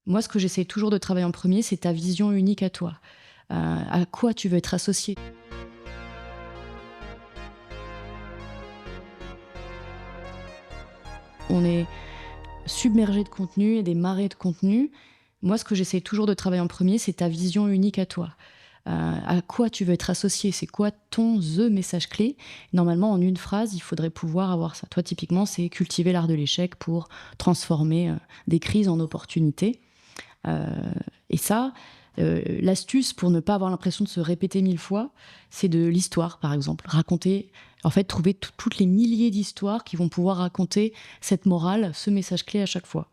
Moi, ce que j'essaie toujours de travailler en premier, c'est ta vision unique à toi. À quoi tu veux être associé? On est submergé de contenu et des marées de contenu. Moi, ce que j'essaie toujours de travailler en premier, c'est ta vision unique à toi. À quoi tu veux être associé? C'est quoi ton the message clé? Normalement, en une phrase, il faudrait pouvoir avoir ça. Toi, typiquement, c'est cultiver l'art de l'échec pour transformer des crises en opportunités. Euh, et ça, l'astuce pour ne pas avoir l'impression de se répéter 1000 fois, c'est de l'histoire, par exemple. Raconter, en fait, trouver toutes les milliers d'histoires qui vont pouvoir raconter cette morale, ce message clé à chaque fois.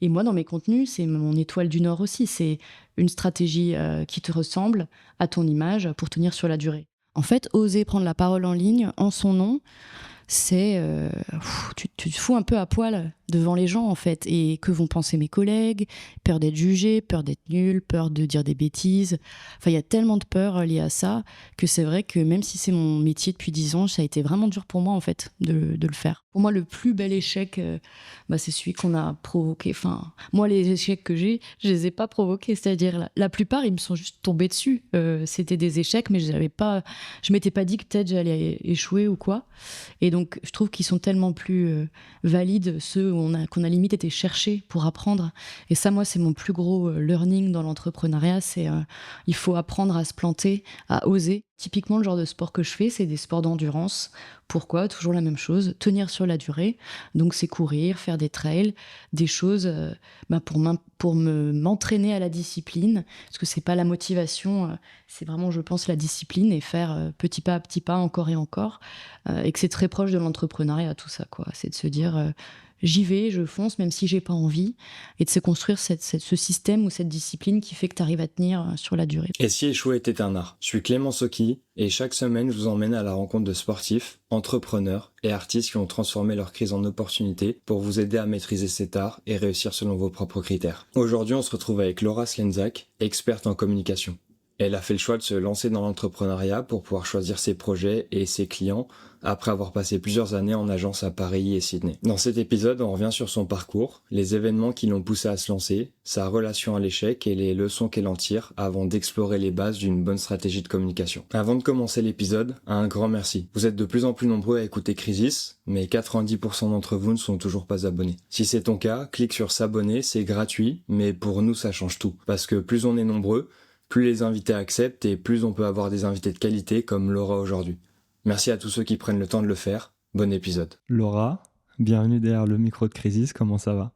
Et moi, dans mes contenus, c'est mon étoile du Nord aussi. C'est une stratégie qui te ressemble à ton image pour tenir sur la durée. En fait, oser prendre la parole en ligne en son nom, c'est tu te fous un peu à poil devant les gens en fait. Et que vont penser mes collègues? Peur d'être jugé, peur d'être nul, peur de dire des bêtises. Enfin, il y a tellement de peur liée à ça que c'est vrai que même si c'est mon métier depuis 10 ans, ça a été vraiment dur pour moi en fait de le faire. Pour moi, le plus bel échec, c'est celui qu'on a provoqué. Enfin, moi, les échecs que j'ai, je les ai pas provoqués. C'est-à-dire, la plupart, ils me sont juste tombés dessus. C'était des échecs, mais je m'étais pas dit que peut-être j'allais échouer ou quoi. Et donc, je trouve qu'ils sont tellement plus valides, ceux qu'on a limite été chercher pour apprendre. Et ça, moi, c'est mon plus gros learning dans l'entrepreneuriat, c'est il faut apprendre à se planter, à oser. Typiquement, le genre de sport que je fais, c'est des sports d'endurance. Pourquoi? Toujours la même chose, tenir sur la durée. Donc, c'est courir, faire des trails, des choses pour m'entraîner à la discipline. Parce que c'est pas la motivation, c'est vraiment, je pense, la discipline et faire petit pas à petit pas, encore et encore. Et que c'est très proche de l'entrepreneuriat, tout ça, quoi. C'est de se dire, j'y vais, je fonce, même si j'ai pas envie, et de se construire ce système ou cette discipline qui fait que tu arrives à tenir sur la durée. Et si échouer était un art? Je suis Clément Soki, et chaque semaine, je vous emmène à la rencontre de sportifs, entrepreneurs et artistes qui ont transformé leur crise en opportunité pour vous aider à maîtriser cet art et réussir selon vos propres critères. Aujourd'hui, on se retrouve avec Laura Slenzak, experte en communication. Elle a fait le choix de se lancer dans l'entrepreneuriat pour pouvoir choisir ses projets et ses clients après avoir passé plusieurs années en agence à Paris et Sydney. Dans cet épisode, on revient sur son parcours, les événements qui l'ont poussé à se lancer, sa relation à l'échec et les leçons qu'elle en tire avant d'explorer les bases d'une bonne stratégie de communication. Avant de commencer l'épisode, un grand merci. Vous êtes de plus en plus nombreux à écouter Crisis, mais 90% d'entre vous ne sont toujours pas abonnés. Si c'est ton cas, clique sur s'abonner, c'est gratuit, mais pour nous ça change tout. Parce que plus on est nombreux, plus les invités acceptent et plus on peut avoir des invités de qualité comme Laura aujourd'hui. Merci à tous ceux qui prennent le temps de le faire. Bon épisode. Laura, bienvenue derrière le micro de Crisis, comment ça va?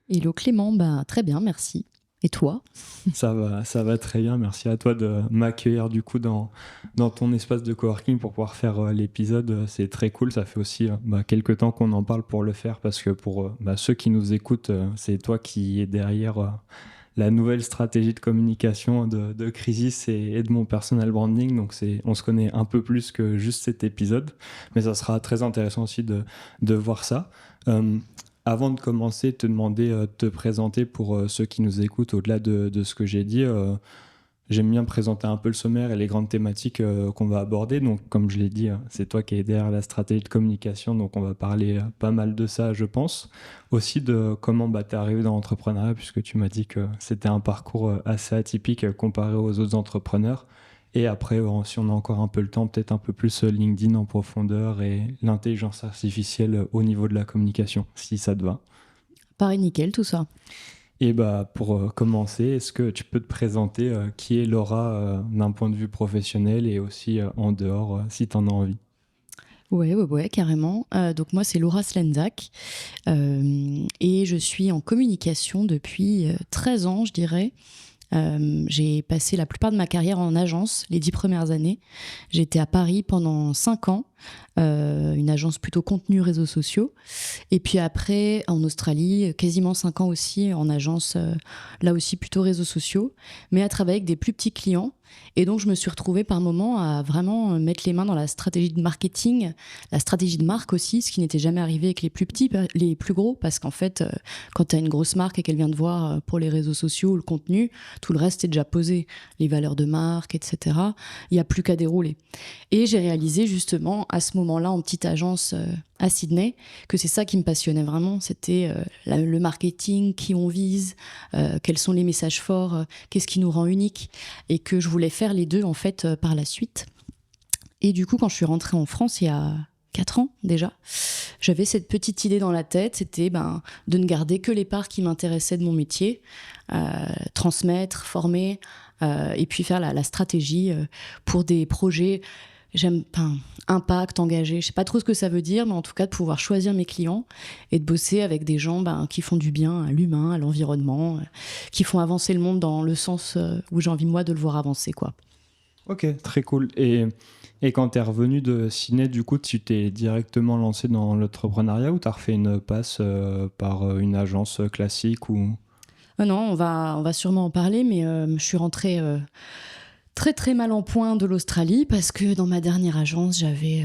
Hello Clément, très bien, merci. Et toi? Ça va très bien. Merci à toi de m'accueillir du coup dans ton espace de coworking pour pouvoir faire l'épisode. C'est très cool. Ça fait aussi quelques temps qu'on en parle pour le faire parce que pour ceux qui nous écoutent, c'est toi qui es derrière la nouvelle stratégie de communication de Crisis et de mon personal branding. Donc on se connaît un peu plus que juste cet épisode, mais ça sera très intéressant aussi de voir ça. Avant de commencer, te demander de te présenter pour ceux qui nous écoutent au-delà de ce que j'ai dit. J'aime bien présenter un peu le sommaire et les grandes thématiques qu'on va aborder. Donc, comme je l'ai dit, c'est toi qui es derrière la stratégie de communication. Donc, on va parler pas mal de ça, je pense. Aussi de comment tu es arrivé dans l'entrepreneuriat, puisque tu m'as dit que c'était un parcours assez atypique comparé aux autres entrepreneurs. Et après, si on a encore un peu le temps, peut-être un peu plus LinkedIn en profondeur et l'intelligence artificielle au niveau de la communication, si ça te va. Pareil, nickel, tout ça. Et pour commencer, est-ce que tu peux te présenter qui est Laura d'un point de vue professionnel et aussi en dehors, si tu en as envie? Ouais, carrément. Donc moi, c'est Laura Slenzak et je suis en communication depuis 13 ans, je dirais. J'ai passé la plupart de ma carrière en agence, les 10 premières années. J'étais à Paris pendant 5 ans, une agence plutôt contenu réseaux sociaux. Et puis après, en Australie, quasiment 5 ans aussi, en agence, là aussi plutôt réseaux sociaux, mais à travailler avec des plus petits clients. Et donc, je me suis retrouvée par moments à vraiment mettre les mains dans la stratégie de marketing, la stratégie de marque aussi, ce qui n'était jamais arrivé avec les plus petits, les plus gros, parce qu'en fait, quand tu as une grosse marque et qu'elle vient te voir pour les réseaux sociaux ou le contenu, tout le reste est déjà posé, les valeurs de marque, etc. Il n'y a plus qu'à dérouler. Et j'ai réalisé justement à ce moment-là, en petite agence à Sydney, que c'est ça qui me passionnait vraiment, c'était le marketing, qui on vise, quels sont les messages forts, qu'est-ce qui nous rend unique, et que je voulais faire les deux en fait par la suite. Et du coup, quand je suis rentrée en France il y a 4 ans déjà, j'avais cette petite idée dans la tête, c'était de ne garder que les parts qui m'intéressaient de mon métier, transmettre, former, et puis faire la stratégie pour des projets. J'aime impact, engagé, je sais pas trop ce que ça veut dire, mais en tout cas de pouvoir choisir mes clients et de bosser avec des gens qui font du bien à l'humain, à l'environnement, qui font avancer le monde dans le sens où j'ai envie moi de le voir avancer, quoi. Ok, très cool. Et quand tu es revenu de Sydney, du coup, tu t'es directement lancé dans l'entrepreneuriat ou tu as refait une passe par une agence classique ou... Non, on va sûrement en parler, mais je suis rentrée très très mal en point de l'Australie parce que dans ma dernière agence, j'avais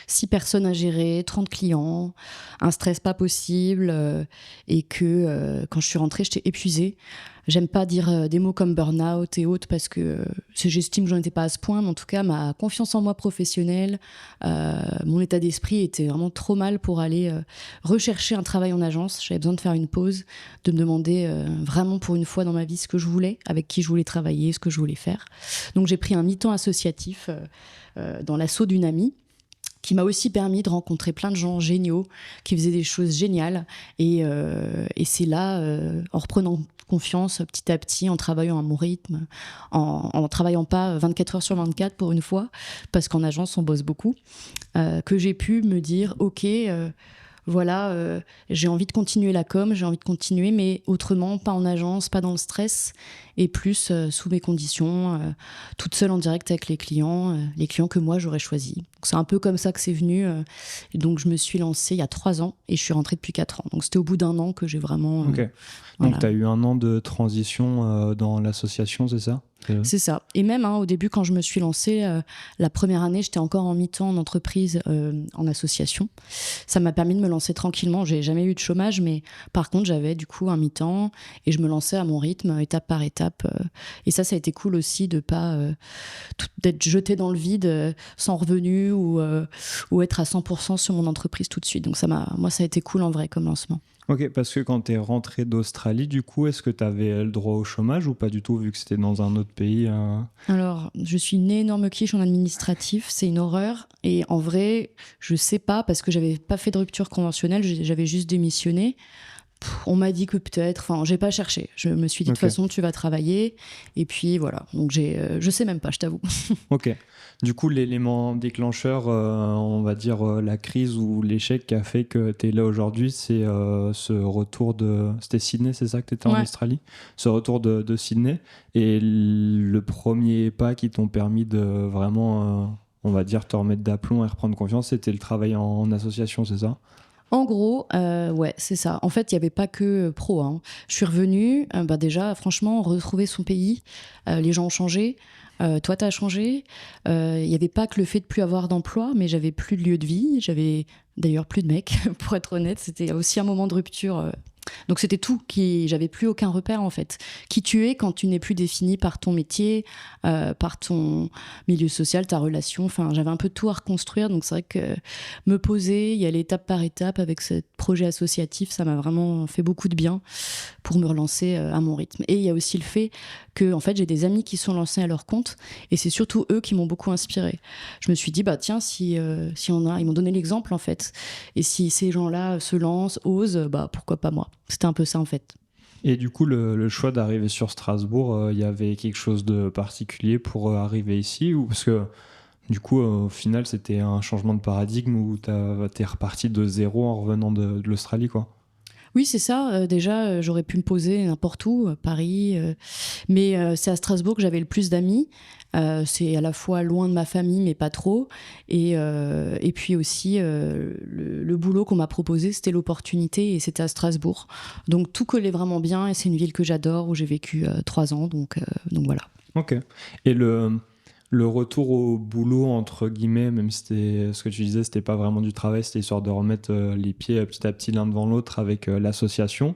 6 personnes à gérer, 30 clients, un stress pas possible, et que quand je suis rentrée, j'étais épuisée. J'aime pas dire des mots comme burn-out et autres parce que j'estime que j'en étais pas à ce point, mais en tout cas, ma confiance en moi professionnelle, mon état d'esprit était vraiment trop mal pour aller rechercher un travail en agence. J'avais besoin de faire une pause, de me demander vraiment pour une fois dans ma vie ce que je voulais, avec qui je voulais travailler, ce que je voulais faire. Donc j'ai pris un mi-temps associatif dans l'assaut d'une amie, qui m'a aussi permis de rencontrer plein de gens géniaux, qui faisaient des choses géniales. Et c'est là, en reprenant confiance petit à petit, en travaillant à mon rythme, en travaillant pas 24 heures sur 24 pour une fois, parce qu'en agence, on bosse beaucoup, que j'ai pu me dire, OK, voilà, j'ai envie de continuer la com, j'ai envie de continuer, mais autrement, pas en agence, pas dans le stress, et plus sous mes conditions, toute seule en direct avec les clients que moi j'aurais choisis. Donc, c'est un peu comme ça que c'est venu. Et donc je me suis lancée il y a 3 ans et je suis rentrée depuis 4 ans. Donc c'était au bout d'1 an que j'ai vraiment... Ok. Voilà. Donc tu as eu 1 an de transition dans l'association, c'est ça ? C'est ça. Et même au début, quand je me suis lancée, la première année, j'étais encore en mi-temps en entreprise, en association. Ça m'a permis de me lancer tranquillement. J'ai jamais eu de chômage, mais par contre, j'avais du coup un mi-temps et je me lançais à mon rythme, étape par étape. Et ça a été cool aussi de pas d'être jetée dans le vide sans revenu ou être à 100% sur mon entreprise tout de suite. Donc moi, ça a été cool en vrai comme lancement. Ok, parce que quand tu es rentré d'Australie, du coup, est-ce que tu avais le droit au chômage ou pas du tout, vu que c'était dans un autre pays Alors, je suis une énorme quiche en administratif, c'est une horreur. Et en vrai, je sais pas, parce que j'avais pas fait de rupture conventionnelle, j'avais juste démissionné. On m'a dit que peut-être, j'ai pas cherché. Je me suis dit, de toute façon, tu vas travailler. Et puis voilà. Donc, je sais même pas, je t'avoue. Ok. Du coup, l'élément déclencheur, on va dire la crise ou l'échec qui a fait que tu es là aujourd'hui, c'est ce retour de... C'était Sydney, c'est ça que tu étais en Australie ? Ce retour de Sydney. Et le premier pas qui t'ont permis de vraiment, on va dire, te remettre d'aplomb et reprendre confiance, c'était le travail en association, c'est ça ? En gros, ouais, c'est ça. En fait, il n'y avait pas que pro. Hein. Je suis revenue, déjà, franchement, retrouver son pays, les gens ont changé. Toi, t'as changé. Il n'y avait pas que le fait de plus avoir d'emploi, mais j'avais plus de lieu de vie. J'avais d'ailleurs plus de mecs, pour être honnête. C'était aussi un moment de rupture. Donc c'était tout. J'avais plus aucun repère en fait. Qui tu es quand tu n'es plus défini par ton métier, par ton milieu social, ta relation. Enfin, j'avais un peu tout à reconstruire. Donc c'est vrai que me poser, y aller étape par étape avec ce projet associatif, ça m'a vraiment fait beaucoup de bien pour me relancer à mon rythme. Et il y a aussi le fait que en fait, j'ai des amis qui sont lancés à leur compte et c'est surtout eux qui m'ont beaucoup inspirée. Je me suis dit, tiens, si on a... Ils m'ont donné l'exemple en fait. Et si ces gens-là se lancent, osent, pourquoi pas moi ? C'était un peu ça en fait. Et du coup, le choix d'arriver sur Strasbourg, il y avait quelque chose de particulier pour arriver ici ou parce que du coup, au final, c'était un changement de paradigme où t'es reparti de zéro en revenant de l'Australie, quoi. Oui, c'est ça. Déjà, j'aurais pu me poser n'importe où, Paris. Mais c'est à Strasbourg que j'avais le plus d'amis. C'est à la fois loin de ma famille, mais pas trop. Et puis aussi, le boulot qu'on m'a proposé, c'était l'opportunité et c'était à Strasbourg. Donc tout collait vraiment bien et c'est une ville que j'adore, où j'ai vécu 3 ans. Donc voilà. Ok. Et le retour au boulot, entre guillemets, même si c'était ce que tu disais, c'était pas vraiment du travail, c'était histoire de remettre les pieds petit à petit l'un devant l'autre avec l'association.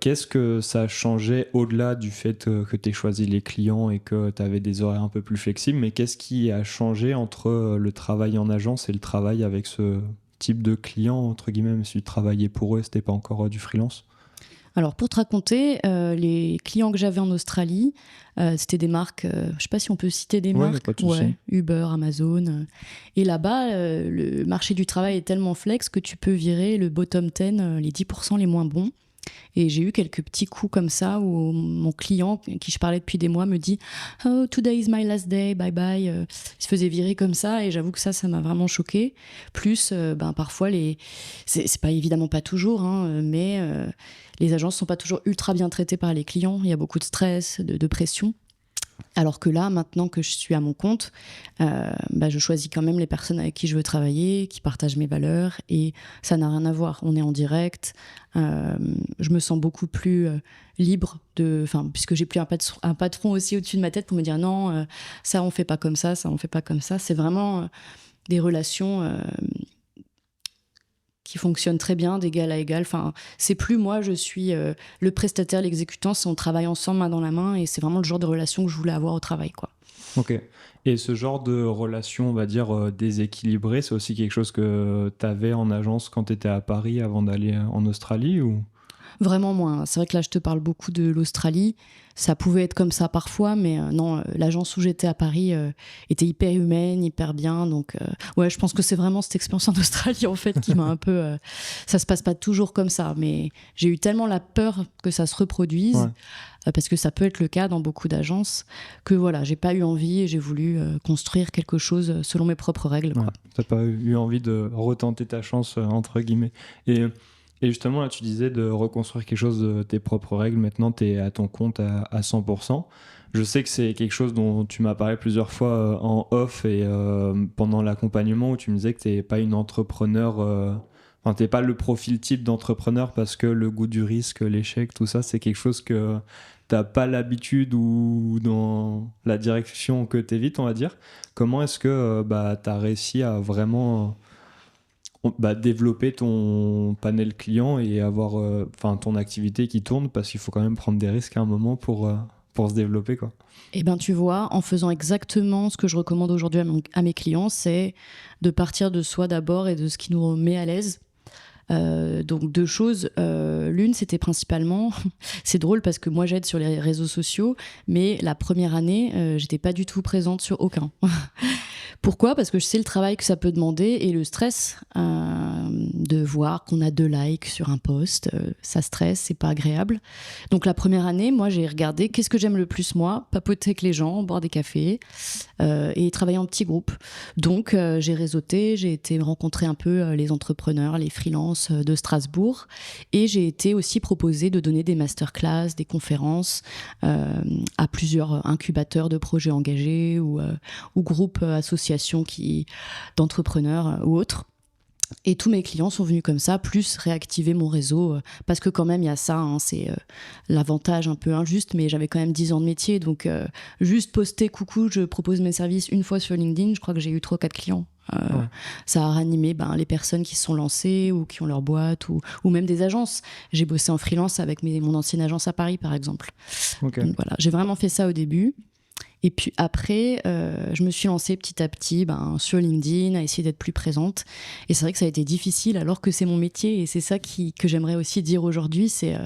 Qu'est-ce que ça changeait au-delà du fait que tu aies choisi les clients et que tu avais des horaires un peu plus flexibles, mais qu'est-ce qui a changé entre le travail en agence et le travail avec ce type de client, entre guillemets, même si tu travaillais pour eux, c'était pas encore du freelance? Alors, pour te raconter, les clients que j'avais en Australie, c'était des marques, je sais pas si on peut citer des Ouais, y a marques. pas de souci. Ouais, Uber, Amazon. Et là-bas, le marché du travail est tellement flex que tu peux virer le bottom 10, les 10% les moins bons. Et j'ai eu quelques petits coups comme ça où mon client, qui je parlais depuis des mois, me dit « Oh, today is my last day, bye bye ». Il se faisait virer comme ça et j'avoue que ça m'a vraiment choquée. Plus, parfois, c'est pas évidemment pas toujours, hein, mais les agences sont pas toujours ultra bien traitées par les clients. Il y a beaucoup de stress, de pression. Alors que là, maintenant que je suis à mon compte, je choisis quand même les personnes avec qui je veux travailler, qui partagent mes valeurs, et ça n'a rien à voir. On est en direct, je me sens beaucoup plus libre, puisque j'ai plus un patron aussi au-dessus de ma tête pour me dire non, ça on fait pas comme ça on fait pas comme ça. C'est vraiment des relations qui fonctionne très bien d'égal à égal. Enfin, c'est plus moi, je suis le prestataire, l'exécutant, c'est on travaille ensemble main dans la main et c'est vraiment le genre de relation que je voulais avoir au travail, quoi. Ok. Et ce genre de relation, on va dire, déséquilibrée, c'est aussi quelque chose que tu avais en agence quand tu étais à Paris avant d'aller en Australie ou... Vraiment moins. C'est vrai que là, je te parle beaucoup de l'Australie. Ça pouvait être comme ça parfois, mais non, l'agence où j'étais à Paris était hyper humaine, hyper bien. Donc, ouais, je pense que c'est vraiment cette expérience en Australie, en fait, qui m'a un peu... ça se passe pas toujours comme ça, mais j'ai eu tellement la peur que ça se reproduise, parce que ça peut être le cas dans beaucoup d'agences, que voilà, j'ai pas eu envie et j'ai voulu construire quelque chose selon mes propres règles, quoi. Ouais, t'as pas eu envie de retenter ta chance, entre guillemets. Et justement, là, tu disais de reconstruire quelque chose de tes propres règles. Maintenant, tu es à ton compte à 100%. Je sais que c'est quelque chose dont tu m'as parlé plusieurs fois en off et pendant l'accompagnement où tu me disais que tu n'es pas une entrepreneur... Enfin, tu n'es pas le profil type d'entrepreneur parce que le goût du risque, l'échec, tout ça, c'est quelque chose que tu n'as pas l'habitude ou dans la direction que tu évites, on va dire. Comment est-ce que tu as réussi à vraiment... développer ton panel client et avoir ton activité qui tourne parce qu'il faut quand même prendre des risques à un moment pour se développer, quoi. Eh ben, tu vois, en faisant exactement ce que je recommande aujourd'hui à mes clients, c'est de partir de soi d'abord et de ce qui nous met à l'aise. Donc 2 choses. L'une, c'était principalement, c'est drôle parce que moi j'aide sur les réseaux sociaux, mais la première année, j'étais pas du tout présente sur aucun. Pourquoi ? Parce que je sais le travail que ça peut demander et le stress de voir qu'on a 2 likes sur un post, ça stresse, c'est pas agréable. Donc la première année, moi j'ai regardé qu'est-ce que j'aime le plus moi, papoter avec les gens, boire des cafés et travailler en petits groupes. Donc j'ai réseauté, j'ai été rencontrer un peu les entrepreneurs, les freelances de Strasbourg et j'ai été aussi proposée de donner des masterclass, des conférences à plusieurs incubateurs de projets engagés ou groupes, associations d'entrepreneurs ou autres. Et tous mes clients sont venus comme ça, plus réactiver mon réseau, parce que quand même il y a ça, hein, c'est l'avantage un peu injuste, mais j'avais quand même 10 ans de métier, donc juste poster coucou, je propose mes services une fois sur LinkedIn, je crois que j'ai eu 3 ou 4 clients. Ça a ranimé les personnes qui se sont lancées ou qui ont leur boîte ou même des agences. J'ai bossé en freelance avec mon ancienne agence à Paris, par exemple. Okay. Donc voilà, j'ai vraiment fait ça au début. Et puis après, je me suis lancée petit à petit sur LinkedIn, à essayer d'être plus présente. Et c'est vrai que ça a été difficile alors que c'est mon métier. Et c'est ça que j'aimerais aussi dire aujourd'hui, c'est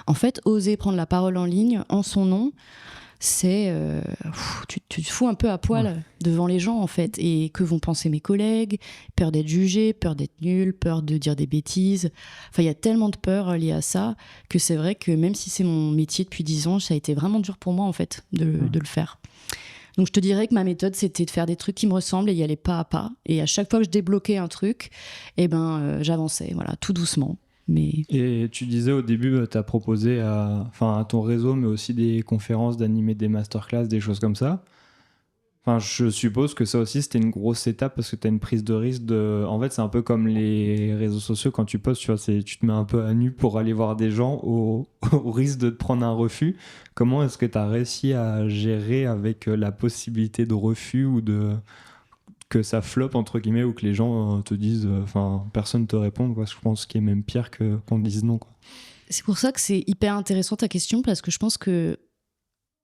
en fait oser prendre la parole en ligne en son nom. C'est tu te fous un peu à poil devant les gens en fait, et que vont penser mes collègues, peur d'être jugé, peur d'être nul, peur de dire des bêtises. Enfin, il y a tellement de peur liée à ça que c'est vrai que même si c'est mon métier depuis 10 ans, ça a été vraiment dur pour moi en fait de le faire. Donc je te dirais que ma méthode, c'était de faire des trucs qui me ressemblent et y aller pas à pas. Et à chaque fois que je débloquais un truc, j'avançais, voilà, tout doucement. Mais... Et tu disais au début, tu as proposé à ton réseau, mais aussi des conférences, d'animer des masterclass, des choses comme ça. Enfin, je suppose que ça aussi, c'était une grosse étape parce que tu as une prise de risque. En fait, c'est un peu comme les réseaux sociaux quand tu postes, tu vois, tu te mets un peu à nu pour aller voir des gens au risque de te prendre un refus. Comment est-ce que tu as réussi à gérer avec la possibilité de refus ou que ça floppe, entre guillemets, ou que les gens te disent, personne ne te répond, quoi. Je pense qu'il est même pire qu'on te dise non, quoi. C'est pour ça que c'est hyper intéressant ta question, parce que je pense que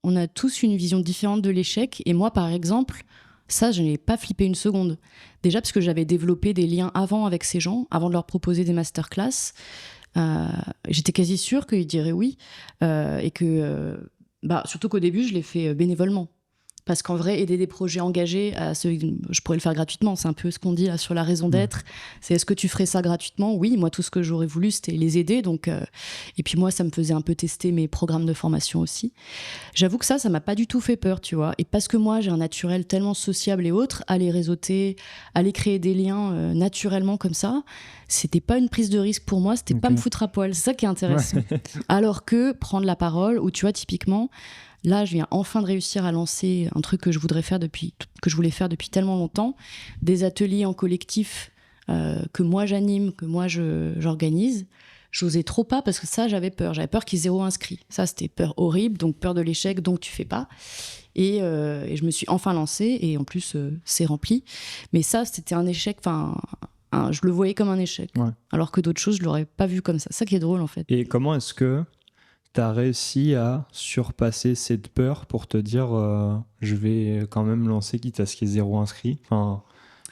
on a tous une vision différente de l'échec. Et moi, par exemple, Ça, je n'ai pas flippé une seconde. Déjà parce que j'avais développé des liens avant avec ces gens, avant de leur proposer des masterclass. J'étais quasi sûre qu'ils diraient oui. Et que, surtout qu'au début, je l'ai fait bénévolement. Parce qu'en vrai, aider des projets engagés, je pourrais le faire gratuitement. C'est un peu ce qu'on dit là sur la raison d'être. C'est est-ce que tu ferais ça gratuitement ? Oui, moi, tout ce que j'aurais voulu, c'était les aider. Donc, et puis moi, ça me faisait un peu tester mes programmes de formation aussi. J'avoue que ça m'a pas du tout fait peur, tu vois. Et parce que moi, j'ai un naturel tellement sociable et autres, aller réseauter, aller créer des liens naturellement comme ça, c'était pas une prise de risque pour moi, c'était pas me foutre à poil. C'est ça qui est intéressant. Alors que prendre la parole, ou tu vois, typiquement, là, je viens enfin de réussir à lancer un truc que je voulais faire depuis tellement longtemps, des ateliers en collectif que moi j'anime, que moi j'organise. J'osais trop pas parce que ça, j'avais peur. J'avais peur qu'il y ait 0 inscrit. Ça, c'était peur horrible, donc peur de l'échec, donc tu fais pas. Et je me suis enfin lancée, et en plus, c'est rempli. Mais ça, c'était un échec, je le voyais comme un échec. Ouais. Alors que d'autres choses, je l'aurais pas vu comme ça. C'est ça qui est drôle, en fait. Et comment est-ce que tu as réussi à surpasser cette peur pour te dire je vais quand même lancer quitte à ce qu'il y ait 0 inscrit.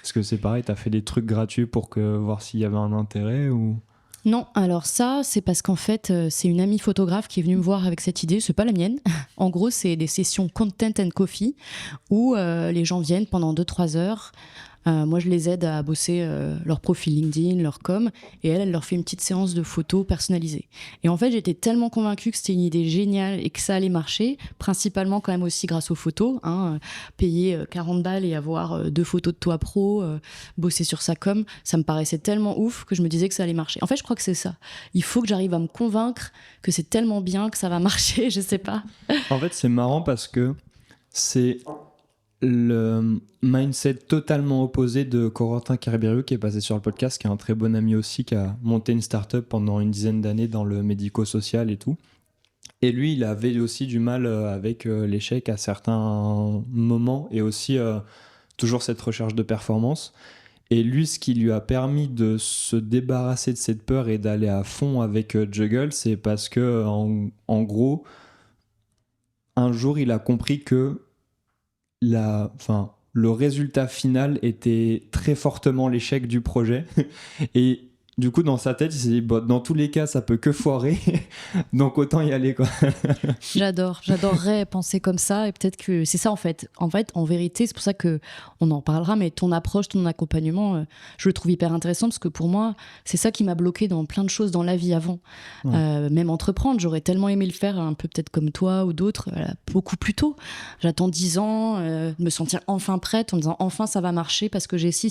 Est-ce que c'est pareil, tu as fait des trucs gratuits pour voir s'il y avait un intérêt ou... Non, alors ça, c'est parce qu'en fait, c'est une amie photographe qui est venue me voir avec cette idée, c'est pas la mienne. En gros, c'est des sessions Content and Coffee où les gens viennent pendant 2-3 heures. Moi, je les aide à bosser leur profil LinkedIn, leur com, et elle leur fait une petite séance de photos personnalisées. Et en fait, j'étais tellement convaincue que c'était une idée géniale et que ça allait marcher, principalement quand même aussi grâce aux photos, payer 40 balles et avoir 2 photos de toi pro, bosser sur sa com, ça me paraissait tellement ouf que je me disais que ça allait marcher. En fait, je crois que c'est ça. Il faut que j'arrive à me convaincre que c'est tellement bien que ça va marcher, je sais pas. En fait, c'est marrant parce que c'est le mindset totalement opposé de Corentin Caribériou qui est passé sur le podcast, qui est un très bon ami aussi, qui a monté une start-up pendant une dizaine d'années dans le médico-social et tout. Et lui, il avait aussi du mal avec l'échec à certains moments et aussi toujours cette recherche de performance. Et lui, ce qui lui a permis de se débarrasser de cette peur et d'aller à fond avec Juggle, c'est parce que, en gros, un jour, il a compris que le résultat final était très fortement l'échec du projet. Et du coup, dans sa tête, il s'est dit, dans tous les cas, ça peut que foirer, donc autant y aller, quoi. J'adorerais penser comme ça, et peut-être que c'est ça, en fait. En vérité, c'est pour ça qu'on en parlera, mais ton approche, ton accompagnement, je le trouve hyper intéressant, parce que pour moi, c'est ça qui m'a bloqué dans plein de choses dans la vie avant. Ouais. Même entreprendre, j'aurais tellement aimé le faire, un peu peut-être comme toi ou d'autres, beaucoup plus tôt. J'attends 10 ans, me sentir enfin prête, en me disant, enfin, ça va marcher, parce que j'ai ci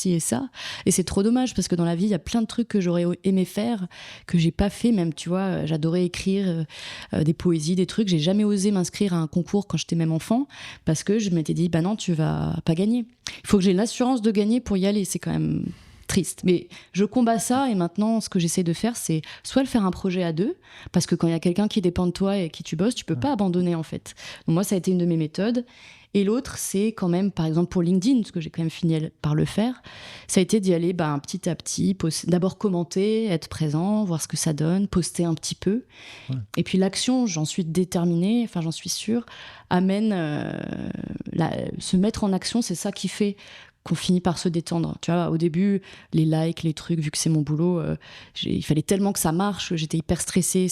et ça. Et c'est trop dommage, parce que dans la vie, il y a plein de trucs que j'aurais aimé faire, que j'ai pas fait, même, tu vois, j'adorais écrire des poésies, des trucs, j'ai jamais osé m'inscrire à un concours quand j'étais même enfant, parce que je m'étais dit, non, tu vas pas gagner. Il faut que j'ai l'assurance de gagner pour y aller, c'est quand même triste. Mais je combats ça, et maintenant, ce que j'essaie de faire, c'est soit le faire un projet à 2, parce que quand il y a quelqu'un qui dépend de toi et avec qui tu bosses, tu peux pas abandonner, en fait. Donc moi, ça a été une de mes méthodes. Et l'autre, c'est quand même, par exemple pour LinkedIn, parce que j'ai quand même fini par le faire, ça a été d'y aller petit à petit, d'abord commenter, être présent, voir ce que ça donne, poster un petit peu. Ouais. Et puis l'action, j'en suis déterminée, j'en suis sûre, amène se mettre en action, c'est ça qui fait qu'on finit par se détendre. Tu vois, au début, les likes, les trucs, vu que c'est mon boulot, il fallait tellement que ça marche, j'étais hyper stressée.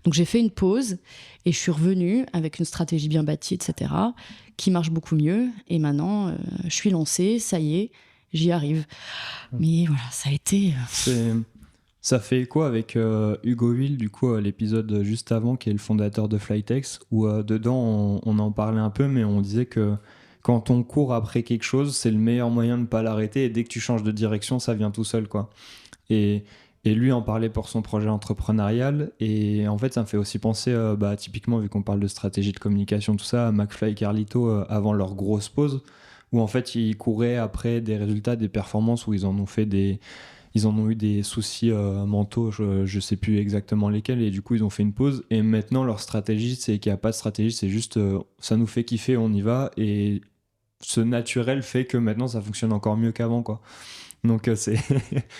Donc j'ai fait une pause et je suis revenue avec une stratégie bien bâtie, etc., qui marche beaucoup mieux. Et maintenant, je suis lancée, ça y est, j'y arrive. Mais voilà, ça a été... Ça fait écho avec Hugo Will, du coup, l'épisode juste avant, qui est le fondateur de Flytex, où dedans, on en parlait un peu, mais on disait que quand on court après quelque chose, c'est le meilleur moyen de ne pas l'arrêter, et dès que tu changes de direction, ça vient tout seul, quoi. Et lui en parlait pour son projet entrepreneurial, et en fait ça me fait aussi penser typiquement, vu qu'on parle de stratégie de communication, tout ça, à McFly et Carlito avant leur grosse pause, où en fait ils couraient après des résultats, des performances, où ils en ont eu des soucis mentaux, je sais plus exactement lesquels, et du coup ils ont fait une pause, et maintenant leur stratégie, c'est qu'il n'y a pas de stratégie, c'est juste ça nous fait kiffer, on y va, et ce naturel fait que maintenant ça fonctionne encore mieux qu'avant, quoi. Donc c'est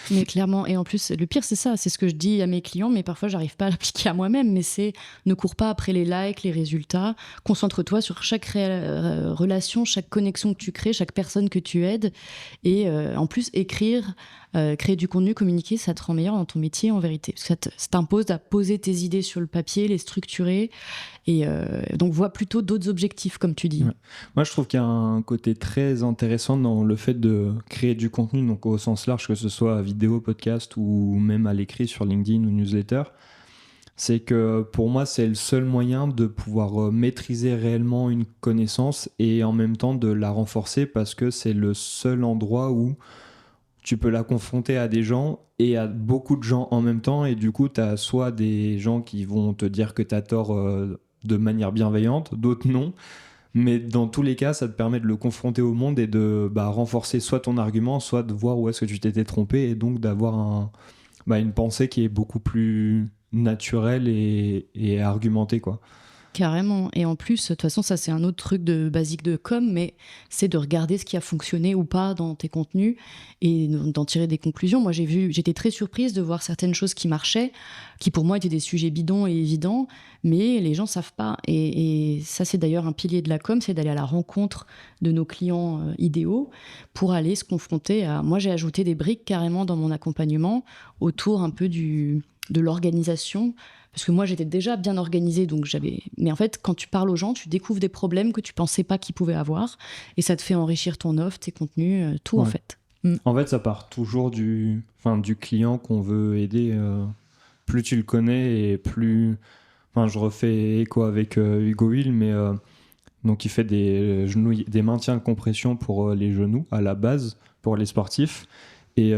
Mais clairement, et en plus, le pire, c'est ça, c'est ce que je dis à mes clients, mais parfois, j'arrive pas à l'appliquer à moi-même, mais c'est ne cours pas après les likes, les résultats, concentre-toi sur chaque relation, chaque connexion que tu crées, chaque personne que tu aides, et en plus, écrire, créer du contenu, communiquer, ça te rend meilleur dans ton métier, en vérité, parce que ça t'impose à poser tes idées sur le papier, les structurer, et donc vois plutôt d'autres objectifs, comme tu dis. Ouais. Moi, je trouve qu'il y a un côté très intéressant dans le fait de créer du contenu, donc au sens large, que ce soit vidéo, podcast ou même à l'écrit sur LinkedIn ou newsletter. C'est que pour moi, c'est le seul moyen de pouvoir maîtriser réellement une connaissance et en même temps de la renforcer parce que c'est le seul endroit où tu peux la confronter à des gens et à beaucoup de gens en même temps. Et du coup, tu as soit des gens qui vont te dire que tu as tort de manière bienveillante, d'autres non. Mais dans tous les cas, ça te permet de le confronter au monde et de renforcer soit ton argument, soit de voir où est-ce que tu t'étais trompé et donc d'avoir une pensée qui est beaucoup plus naturelle et argumentée, quoi. Carrément. Et en plus, de toute façon, ça c'est un autre truc de basique de com, mais c'est de regarder ce qui a fonctionné ou pas dans tes contenus et d'en tirer des conclusions. Moi, j'étais très surprise de voir certaines choses qui marchaient, qui pour moi étaient des sujets bidons et évidents, mais les gens savent pas. Et ça, c'est d'ailleurs un pilier de la com, c'est d'aller à la rencontre de nos clients idéaux pour aller se confronter à. Moi, j'ai ajouté des briques carrément dans mon accompagnement autour un peu de l'organisation. Parce que moi, j'étais déjà bien organisée, donc j'avais. Mais en fait, quand tu parles aux gens, tu découvres des problèmes que tu pensais pas qu'ils pouvaient avoir, et ça te fait enrichir ton offre, tes contenus, tout en fait. En fait, ça part toujours du client qu'on veut aider. Plus tu le connais et plus. Enfin, je refais écho avec Hugo Hill, mais donc il fait des maintiens de compression pour les genoux à la base pour les sportifs. Et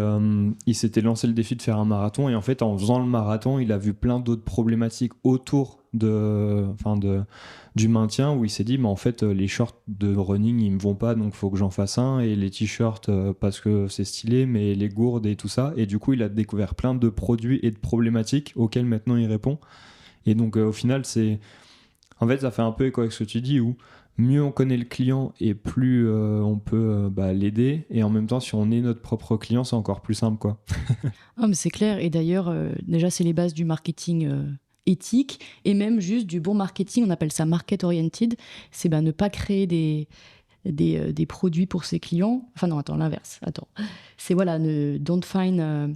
il s'était lancé le défi de faire un marathon. Et en fait, en faisant le marathon, il a vu plein d'autres problématiques autour du maintien où il s'est dit, mais en fait, les shorts de running, ils me vont pas, donc il faut que j'en fasse un. Et les t-shirts, parce que c'est stylé, mais les gourdes et tout ça. Et du coup, il a découvert plein de produits et de problématiques auxquelles maintenant il répond. Et donc, au final, en fait, ça fait un peu écho avec ce que tu dis, où mieux on connaît le client et plus on peut l'aider. Et en même temps, si on est notre propre client, c'est encore plus simple, quoi. Ah, mais c'est clair. Et d'ailleurs, déjà, c'est les bases du marketing éthique et même juste du bon marketing. On appelle ça market oriented. C'est ne pas créer des produits pour ses clients. Enfin, non, attends, l'inverse. Attends. C'est voilà, don't find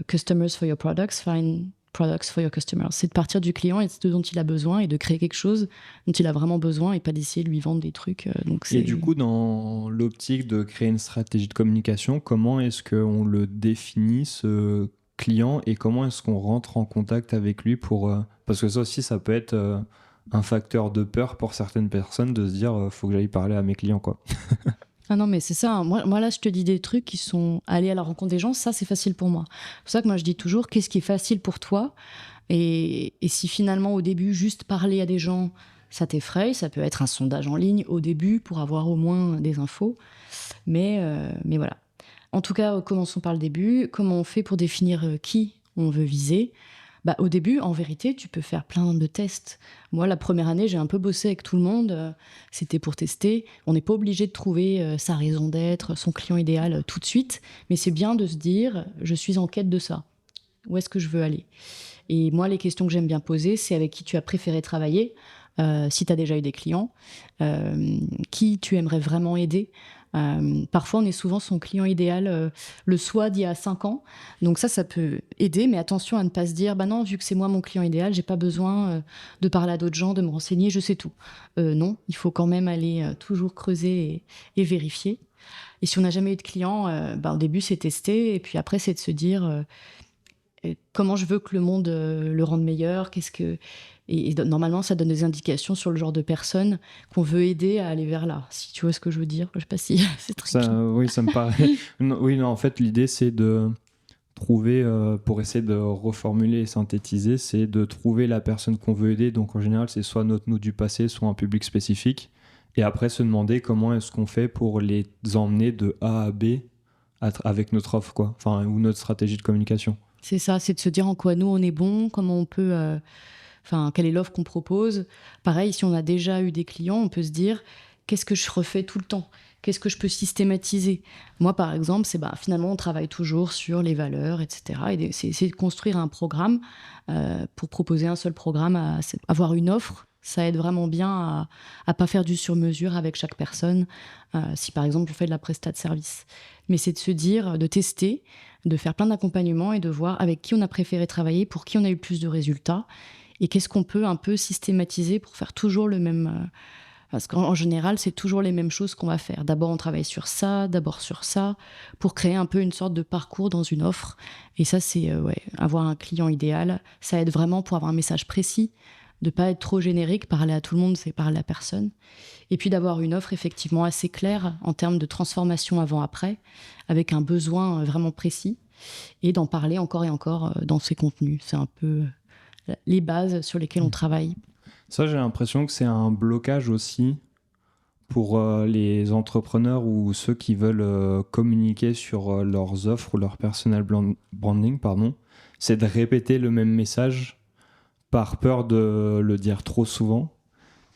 customers for your products, find products for your customers. C'est de partir du client et de ce dont il a besoin et de créer quelque chose dont il a vraiment besoin et pas d'essayer de lui vendre des trucs. Et du coup, dans l'optique de créer une stratégie de communication, comment est-ce qu'on le définit, ce client, et comment est-ce qu'on rentre en contact avec lui pour... parce que ça aussi, ça peut être un facteur de peur pour certaines personnes de se dire faut que j'aille parler à mes clients, quoi. Ah non, mais c'est ça. Hein. Moi, là, je te dis des trucs qui sont aller à la rencontre des gens. Ça, c'est facile pour moi. C'est pour ça que moi, je dis toujours, qu'est-ce qui est facile pour toi ? Et si finalement, au début, juste parler à des gens, ça t'effraie, ça peut être un sondage en ligne au début pour avoir au moins des infos. Mais voilà. En tout cas, commençons par le début. Comment on fait pour définir qui on veut viser ? Au début, en vérité, tu peux faire plein de tests. Moi, la première année, j'ai un peu bossé avec tout le monde. C'était pour tester. On n'est pas obligé de trouver sa raison d'être, son client idéal tout de suite. Mais c'est bien de se dire, je suis en quête de ça. Où est-ce que je veux aller ? Et moi, les questions que j'aime bien poser, c'est avec qui tu as préféré travailler, si tu as déjà eu des clients, qui tu aimerais vraiment aider. Parfois, on est souvent son client idéal, le soi d'il y a 5 ans. Donc ça peut aider, mais attention à ne pas se dire, non, vu que c'est moi mon client idéal, j'ai pas besoin de parler à d'autres gens, de me renseigner, je sais tout. Non, il faut quand même aller toujours creuser et vérifier. Et si on n'a jamais eu de client, au début, c'est tester, et puis après, c'est de se dire comment je veux que le monde le rende meilleur, et normalement, ça donne des indications sur le genre de personne qu'on veut aider à aller vers là. Si tu vois ce que je veux dire, je sais pas si c'est très clair. Oui, ça me paraît. Non, en fait, l'idée, c'est de trouver, pour essayer de reformuler et synthétiser, c'est de trouver la personne qu'on veut aider. Donc, en général, c'est soit notre nous du passé, soit un public spécifique. Et après, se demander comment est-ce qu'on fait pour les emmener de A à B avec notre offre, quoi. Enfin, ou notre stratégie de communication. C'est ça, c'est de se dire en quoi nous, on est bon, comment on peut... quelle est l'offre qu'on propose. Pareil, si on a déjà eu des clients, on peut se dire qu'est-ce que je refais tout le temps? Qu'est-ce que je peux systématiser? Moi, par exemple, finalement, on travaille toujours sur les valeurs, etc. Et c'est essayer de construire un programme pour proposer un seul programme, avoir une offre. Ça aide vraiment bien à ne pas faire du sur-mesure avec chaque personne, si par exemple on fait de la prestat de service. Mais c'est de se dire, de tester, de faire plein d'accompagnements et de voir avec qui on a préféré travailler, pour qui on a eu plus de résultats, et qu'est-ce qu'on peut un peu systématiser pour faire toujours le même... parce qu'en général, c'est toujours les mêmes choses qu'on va faire. D'abord, on travaille sur ça, d'abord sur ça, pour créer un peu une sorte de parcours dans une offre. Et ça, c'est avoir un client idéal. Ça aide vraiment pour avoir un message précis, de ne pas être trop générique, parler à tout le monde, c'est parler à personne. Et puis d'avoir une offre effectivement assez claire en termes de transformation avant-après, avec un besoin vraiment précis, et d'en parler encore et encore dans ses contenus. C'est un peu les bases sur lesquelles on travaille. Ça, j'ai l'impression que c'est un blocage aussi pour les entrepreneurs ou ceux qui veulent communiquer sur leurs offres ou leur personal branding, c'est de répéter le même message par peur de le dire trop souvent.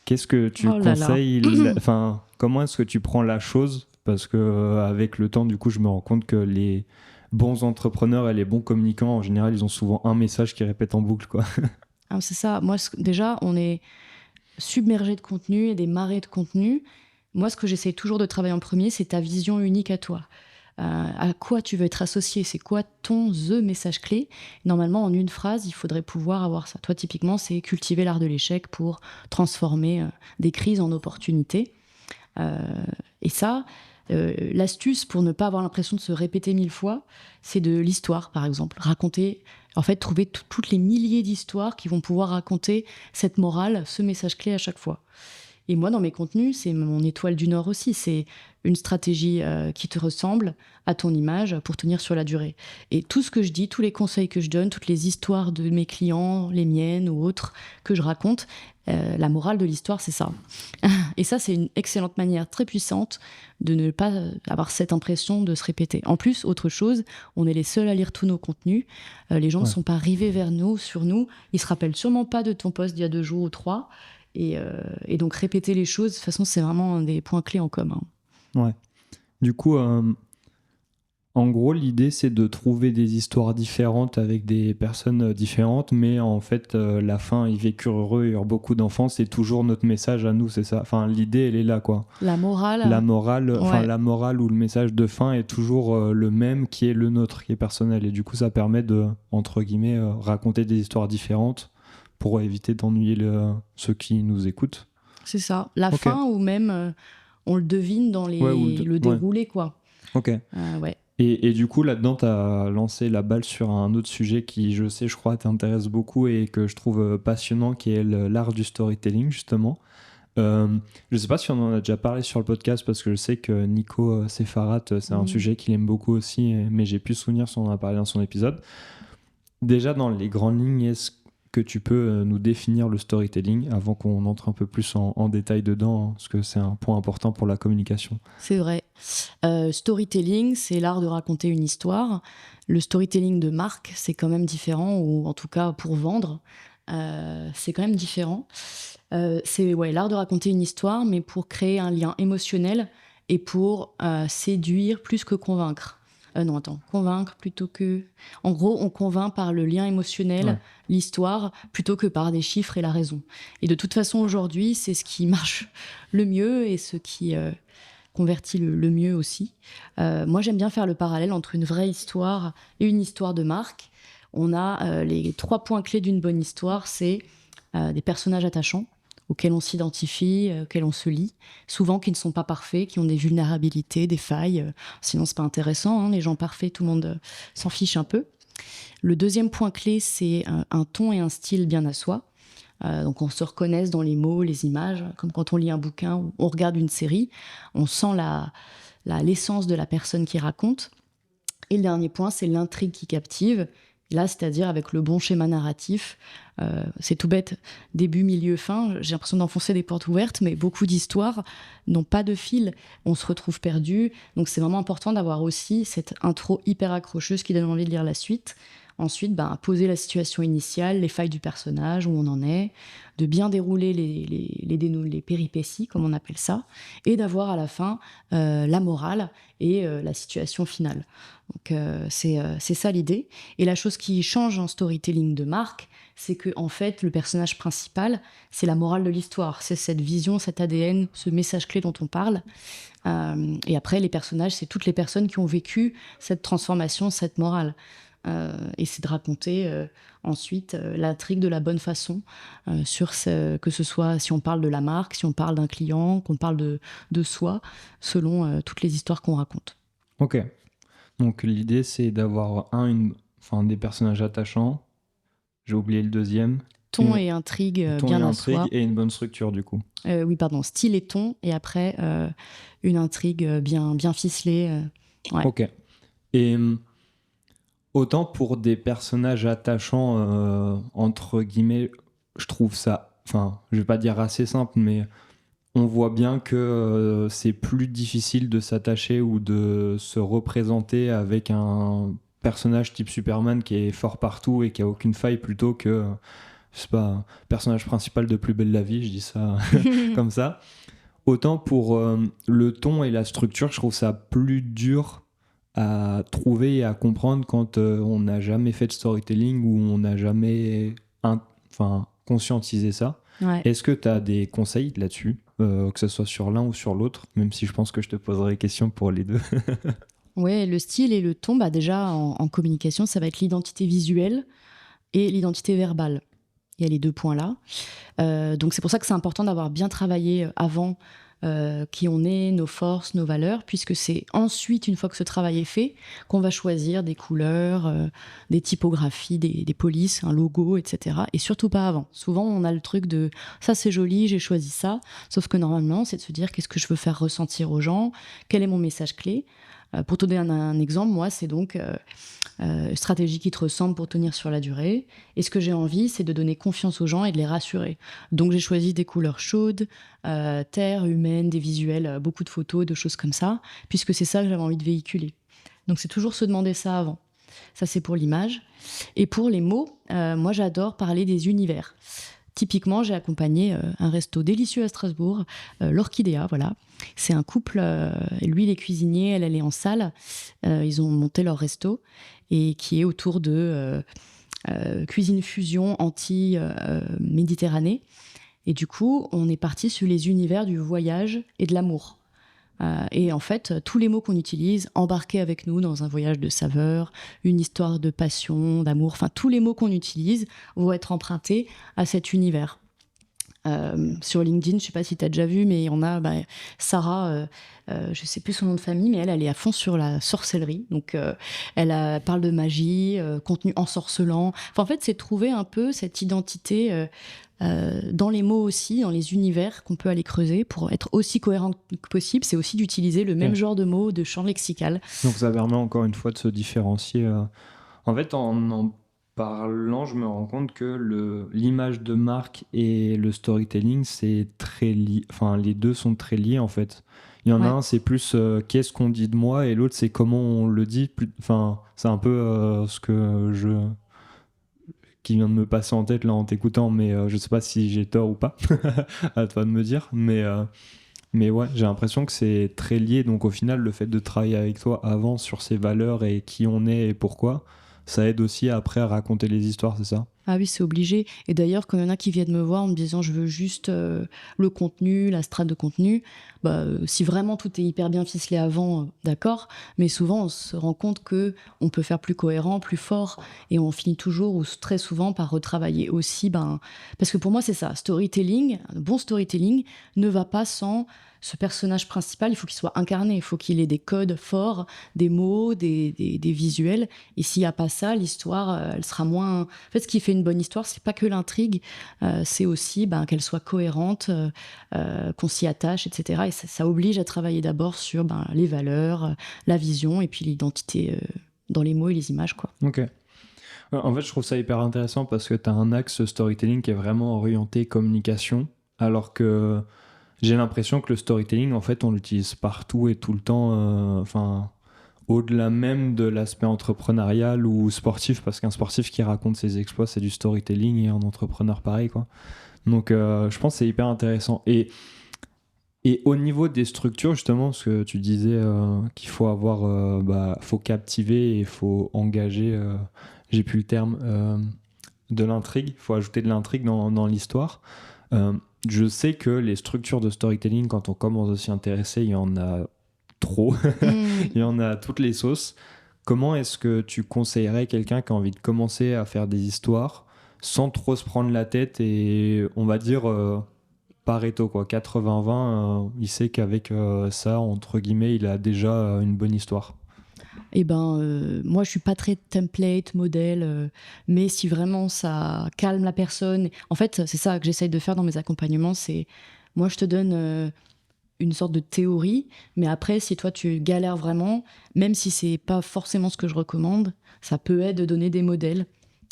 Qu'est-ce que tu conseilles enfin, comment est-ce que tu prends la chose? Parce que avec le temps, du coup, je me rends compte que les bons entrepreneurs et les bons communicants, en général, ils ont souvent un message qu'ils répètent en boucle, quoi. Ah, c'est ça. Moi, déjà, on est submergé de contenu et des marées de contenu. Moi, ce que j'essaie toujours de travailler en premier, c'est ta vision unique à toi. À quoi tu veux être associé? C'est quoi ton message clé? Normalement, en une phrase, il faudrait pouvoir avoir ça. Toi, typiquement, c'est cultiver l'art de l'échec pour transformer des crises en opportunités. Et ça, l'astuce pour ne pas avoir l'impression de se répéter 1000 fois, c'est de l'histoire, par exemple. Raconter, en fait, trouver toutes les milliers d'histoires qui vont pouvoir raconter cette morale, ce message clé à chaque fois. Et moi, dans mes contenus, c'est mon étoile du Nord aussi. C'est une stratégie qui te ressemble à ton image pour tenir sur la durée. Et tout ce que je dis, tous les conseils que je donne, toutes les histoires de mes clients, les miennes ou autres, que je raconte, la morale de l'histoire, c'est ça. Et ça, c'est une excellente manière très puissante de ne pas avoir cette impression de se répéter. En plus, autre chose, on est les seuls à lire tous nos contenus. Les gens ne sont pas rivés vers nous, sur nous. Ils se rappellent sûrement pas de ton post d'il y a 2 jours ou 3. Et donc répéter les choses, de toute façon, c'est vraiment un des points clés en commun. Ouais. Du coup, en gros, l'idée, c'est de trouver des histoires différentes avec des personnes différentes, mais en fait, la fin, ils vécurent heureux, ils eurent beaucoup d'enfants, c'est toujours notre message à nous, c'est ça. Enfin, l'idée, elle est là, quoi. La morale, la morale ou le message de fin est toujours le même, qui est le nôtre, qui est personnel. Et du coup, ça permet de, entre guillemets, raconter des histoires différentes pour éviter d'ennuyer ceux qui nous écoutent. C'est ça. La fin, ou même on le devine dans le déroulé, quoi. Ok. Ouais. Et du coup, là-dedans, tu as lancé la balle sur un autre sujet qui, je sais, je crois, t'intéresse beaucoup et que je trouve passionnant, qui est l'art du storytelling, justement. Je ne sais pas si on en a déjà parlé sur le podcast, parce que je sais que Nico Sefarat, c'est un sujet qu'il aime beaucoup aussi, mais j'ai plus souvenir si on en a parlé dans son épisode. Déjà, dans les grandes lignes, est-ce que tu peux nous définir le storytelling avant qu'on entre un peu plus en détail dedans, parce que c'est un point important pour la communication. C'est vrai. Storytelling, c'est l'art de raconter une histoire. Le storytelling de marque, c'est quand même différent, ou en tout cas pour vendre, c'est quand même différent. C'est l'art de raconter une histoire, mais pour créer un lien émotionnel et pour séduire plus que convaincre. Convaincre plutôt que... En gros, on convainc par le lien émotionnel, l'histoire, plutôt que par des chiffres et la raison. Et de toute façon, aujourd'hui, c'est ce qui marche le mieux et ce qui convertit le mieux aussi. Moi, j'aime bien faire le parallèle entre une vraie histoire et une histoire de marque. On a les 3 points clés d'une bonne histoire, c'est des personnages attachants, auxquels on s'identifie, auxquels on se lie, souvent qui ne sont pas parfaits, qui ont des vulnérabilités, des failles. Sinon, c'est pas intéressant, hein, les gens parfaits, tout le monde s'en fiche un peu. Le deuxième point clé, c'est un ton et un style bien à soi. Donc on se reconnaisse dans les mots, les images, comme quand on lit un bouquin ou on regarde une série, on sent l'essence de la personne qui raconte. Et le dernier point, c'est l'intrigue qui captive. Là, c'est-à-dire avec le bon schéma narratif. C'est tout bête, début, milieu, fin. J'ai l'impression d'enfoncer des portes ouvertes, mais beaucoup d'histoires n'ont pas de fil. On se retrouve perdu. Donc c'est vraiment important d'avoir aussi cette intro hyper accrocheuse qui donne envie de lire la suite. Ensuite, poser la situation initiale, les failles du personnage, où on en est, de bien dérouler les péripéties, comme on appelle ça, et d'avoir à la fin la morale et la situation finale. Donc c'est ça l'idée. Et la chose qui change en storytelling de marque, c'est que en fait, le personnage principal, c'est la morale de l'histoire. C'est cette vision, cet ADN, ce message clé dont on parle. Et après, les personnages, c'est toutes les personnes qui ont vécu cette transformation, cette morale. Et c'est de raconter ensuite l'intrigue de la bonne façon, que ce soit si on parle de la marque, si on parle d'un client, qu'on parle de soi, selon toutes les histoires qu'on raconte. Ok. Donc l'idée, c'est d'avoir des personnages attachants. J'ai oublié le deuxième. Ton et intrigue ton bien et à intrigue soi. Et une bonne structure, du coup. Oui, pardon, style et ton, et après une intrigue bien ficelée. Ouais. Ok. Et autant pour des personnages attachants, entre guillemets, je trouve ça, je vais pas dire assez simple, mais on voit bien que c'est plus difficile de s'attacher ou de se représenter avec un personnage type Superman qui est fort partout et qui a aucune faille, plutôt que, je sais pas, un personnage principal de Plus belle la vie, je dis ça comme ça. Autant pour le ton et la structure, je trouve ça plus dur à trouver et à comprendre quand on n'a jamais fait de storytelling ou on n'a jamais conscientisé ça. Ouais. Est-ce que tu as des conseils là-dessus, que ce soit sur l'un ou sur l'autre, même si je pense que je te poserai des questions pour les deux? Ouais, le style et le ton, déjà en communication, ça va être l'identité visuelle et l'identité verbale. Il y a les 2 points-là. Donc c'est pour ça que c'est important d'avoir bien travaillé avant qui on est, nos forces, nos valeurs, puisque c'est ensuite, une fois que ce travail est fait, qu'on va choisir des couleurs, des typographies, des polices, un logo, etc. Et surtout pas avant. Souvent, on a le truc de « ça c'est joli, j'ai choisi ça », sauf que normalement, c'est de se dire « qu'est-ce que je veux faire ressentir aux gens ? Quel est mon message clé ?» Pour te donner un exemple, moi, c'est donc stratégie qui te ressemble pour tenir sur la durée. Et ce que j'ai envie, c'est de donner confiance aux gens et de les rassurer. Donc j'ai choisi des couleurs chaudes, terre, humaine, des visuels, beaucoup de photos, de choses comme ça, puisque c'est ça que j'avais envie de véhiculer. Donc c'est toujours se demander ça avant. Ça, c'est pour l'image. Et pour les mots, moi, j'adore parler des univers. Typiquement, j'ai accompagné un resto délicieux à Strasbourg, l'Orchidea, voilà. C'est un couple, lui, il est cuisinier, elle est en salle. Ils ont monté leur resto et qui est autour de cuisine fusion anti-Méditerranée. Et du coup, on est parti sur les univers du voyage et de l'amour. Et en fait, tous les mots qu'on utilise, embarqués avec nous dans un voyage de saveur, une histoire de passion, d'amour, enfin tous les mots qu'on utilise vont être empruntés à cet univers. Sur LinkedIn, je ne sais pas si tu as déjà vu, mais on a Sarah, je ne sais plus son nom de famille, mais elle est à fond sur la sorcellerie. Donc, elle parle de magie, contenu ensorcelant. Enfin, en fait, c'est trouver un peu cette identité dans les mots aussi, dans les univers qu'on peut aller creuser pour être aussi cohérent que possible. C'est aussi d'utiliser le même genre de mots, de champ lexical. Donc ça permet encore une fois de se différencier. En fait, en parlant, je me rends compte que l'image de marque et le storytelling, c'est très lié. Enfin, les deux sont très liés en fait. Il y en a un, c'est plus qu'est-ce qu'on dit de moi, et l'autre, c'est comment on le dit. Enfin, c'est un peu ce que qui vient de me passer en tête là en t'écoutant, mais je sais pas si j'ai tort ou pas. À toi de me dire. Mais ouais, j'ai l'impression que c'est très lié. Donc au final, le fait de travailler avec toi avant sur ses valeurs et qui on est et pourquoi, ça aide aussi après à raconter les histoires, c'est ça? Ah oui, c'est obligé. Et d'ailleurs, quand il y en a qui viennent me voir en me disant je veux juste le contenu, la strate de contenu, si vraiment tout est hyper bien ficelé avant, d'accord. Mais souvent, on se rend compte que on peut faire plus cohérent, plus fort, et on finit toujours ou très souvent par retravailler aussi. Parce que pour moi, c'est ça. Storytelling, un bon storytelling ne va pas sans ce personnage principal. Il faut qu'il soit incarné. Il faut qu'il ait des codes forts, des mots, des visuels. Et s'il n'y a pas ça, l'histoire, elle sera moins. En fait, ce qui fait une bonne histoire, c'est pas que l'intrigue, c'est aussi qu'elle soit cohérente, qu'on s'y attache, etc. Et ça oblige à travailler d'abord sur les valeurs, la vision et puis l'identité dans les mots et les images, quoi. Ok. En fait, je trouve ça hyper intéressant parce que tu as un axe storytelling qui est vraiment orienté communication, alors que j'ai l'impression que le storytelling, en fait, on l'utilise partout et tout le temps. au-delà même de l'aspect entrepreneurial ou sportif, parce qu'un sportif qui raconte ses exploits, c'est du storytelling, et un entrepreneur pareil, quoi. Donc je pense que c'est hyper intéressant. Et au niveau des structures, justement, parce que tu disais qu'il faut avoir, faut captiver et il faut engager, j'ai plus le terme, de l'intrigue, il faut ajouter de l'intrigue dans l'histoire. Euh, je sais que les structures de storytelling, quand on commence à s'y intéresser, il y en a trop, il y en a toutes les sauces. Comment est-ce que tu conseillerais quelqu'un qui a envie de commencer à faire des histoires sans trop se prendre la tête et on va dire Pareto, quoi, 80-20, il sait qu'avec ça, entre guillemets, il a déjà une bonne histoire. Et moi, je suis pas très template, modèle, mais si vraiment ça calme la personne, en fait, c'est ça que j'essaye de faire dans mes accompagnements, c'est moi, je te donne une sorte de théorie, mais après, si toi tu galères vraiment, même si c'est pas forcément ce que je recommande, ça peut être de donner des modèles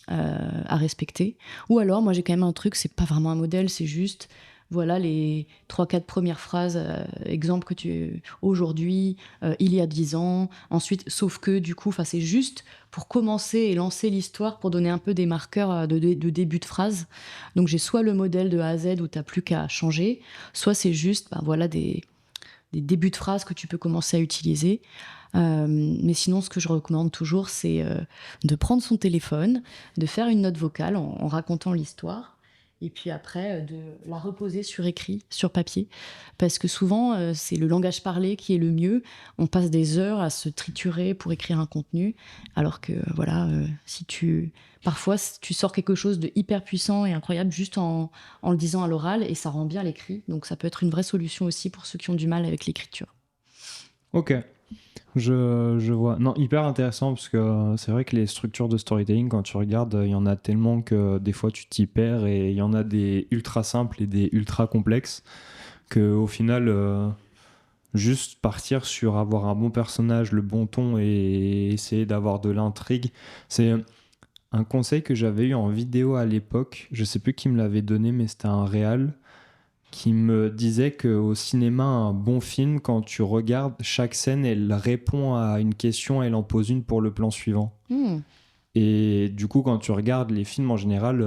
à respecter. Ou alors, moi j'ai quand même un truc, c'est pas vraiment un modèle, c'est juste, voilà les 3-4 premières phrases, exemple que tu aujourd'hui, il y a 10 ans, ensuite, sauf que du coup, c'est juste pour commencer et lancer l'histoire, pour donner un peu des marqueurs de début de phrase. Donc j'ai soit le modèle de A à Z où t'as plus qu'à changer, soit c'est juste voilà, des débuts de phrases que tu peux commencer à utiliser. Mais sinon, ce que je recommande toujours, c'est de prendre son téléphone, de faire une note vocale en racontant l'histoire, et puis après, de la reposer sur écrit, sur papier. Parce que souvent, c'est le langage parlé qui est le mieux. On passe des heures à se triturer pour écrire un contenu, alors que voilà, parfois, tu sors quelque chose de hyper puissant et incroyable juste en le disant à l'oral, et ça rend bien l'écrit. Donc ça peut être une vraie solution aussi pour ceux qui ont du mal avec l'écriture. Ok, je vois. Non, hyper intéressant parce que c'est vrai que les structures de storytelling, quand tu regardes, il y en a tellement que des fois tu t'y perds et il y en a des ultra simples et des ultra complexes que au final, juste partir sur avoir un bon personnage, le bon ton et essayer d'avoir de l'intrigue, c'est un conseil que j'avais eu en vidéo à l'époque. Je sais plus qui me l'avait donné, mais c'était un réal qui me disait qu'au cinéma, un bon film, quand tu regardes chaque scène, elle répond à une question, elle en pose une pour le plan suivant. Et du coup, quand tu regardes les films en général,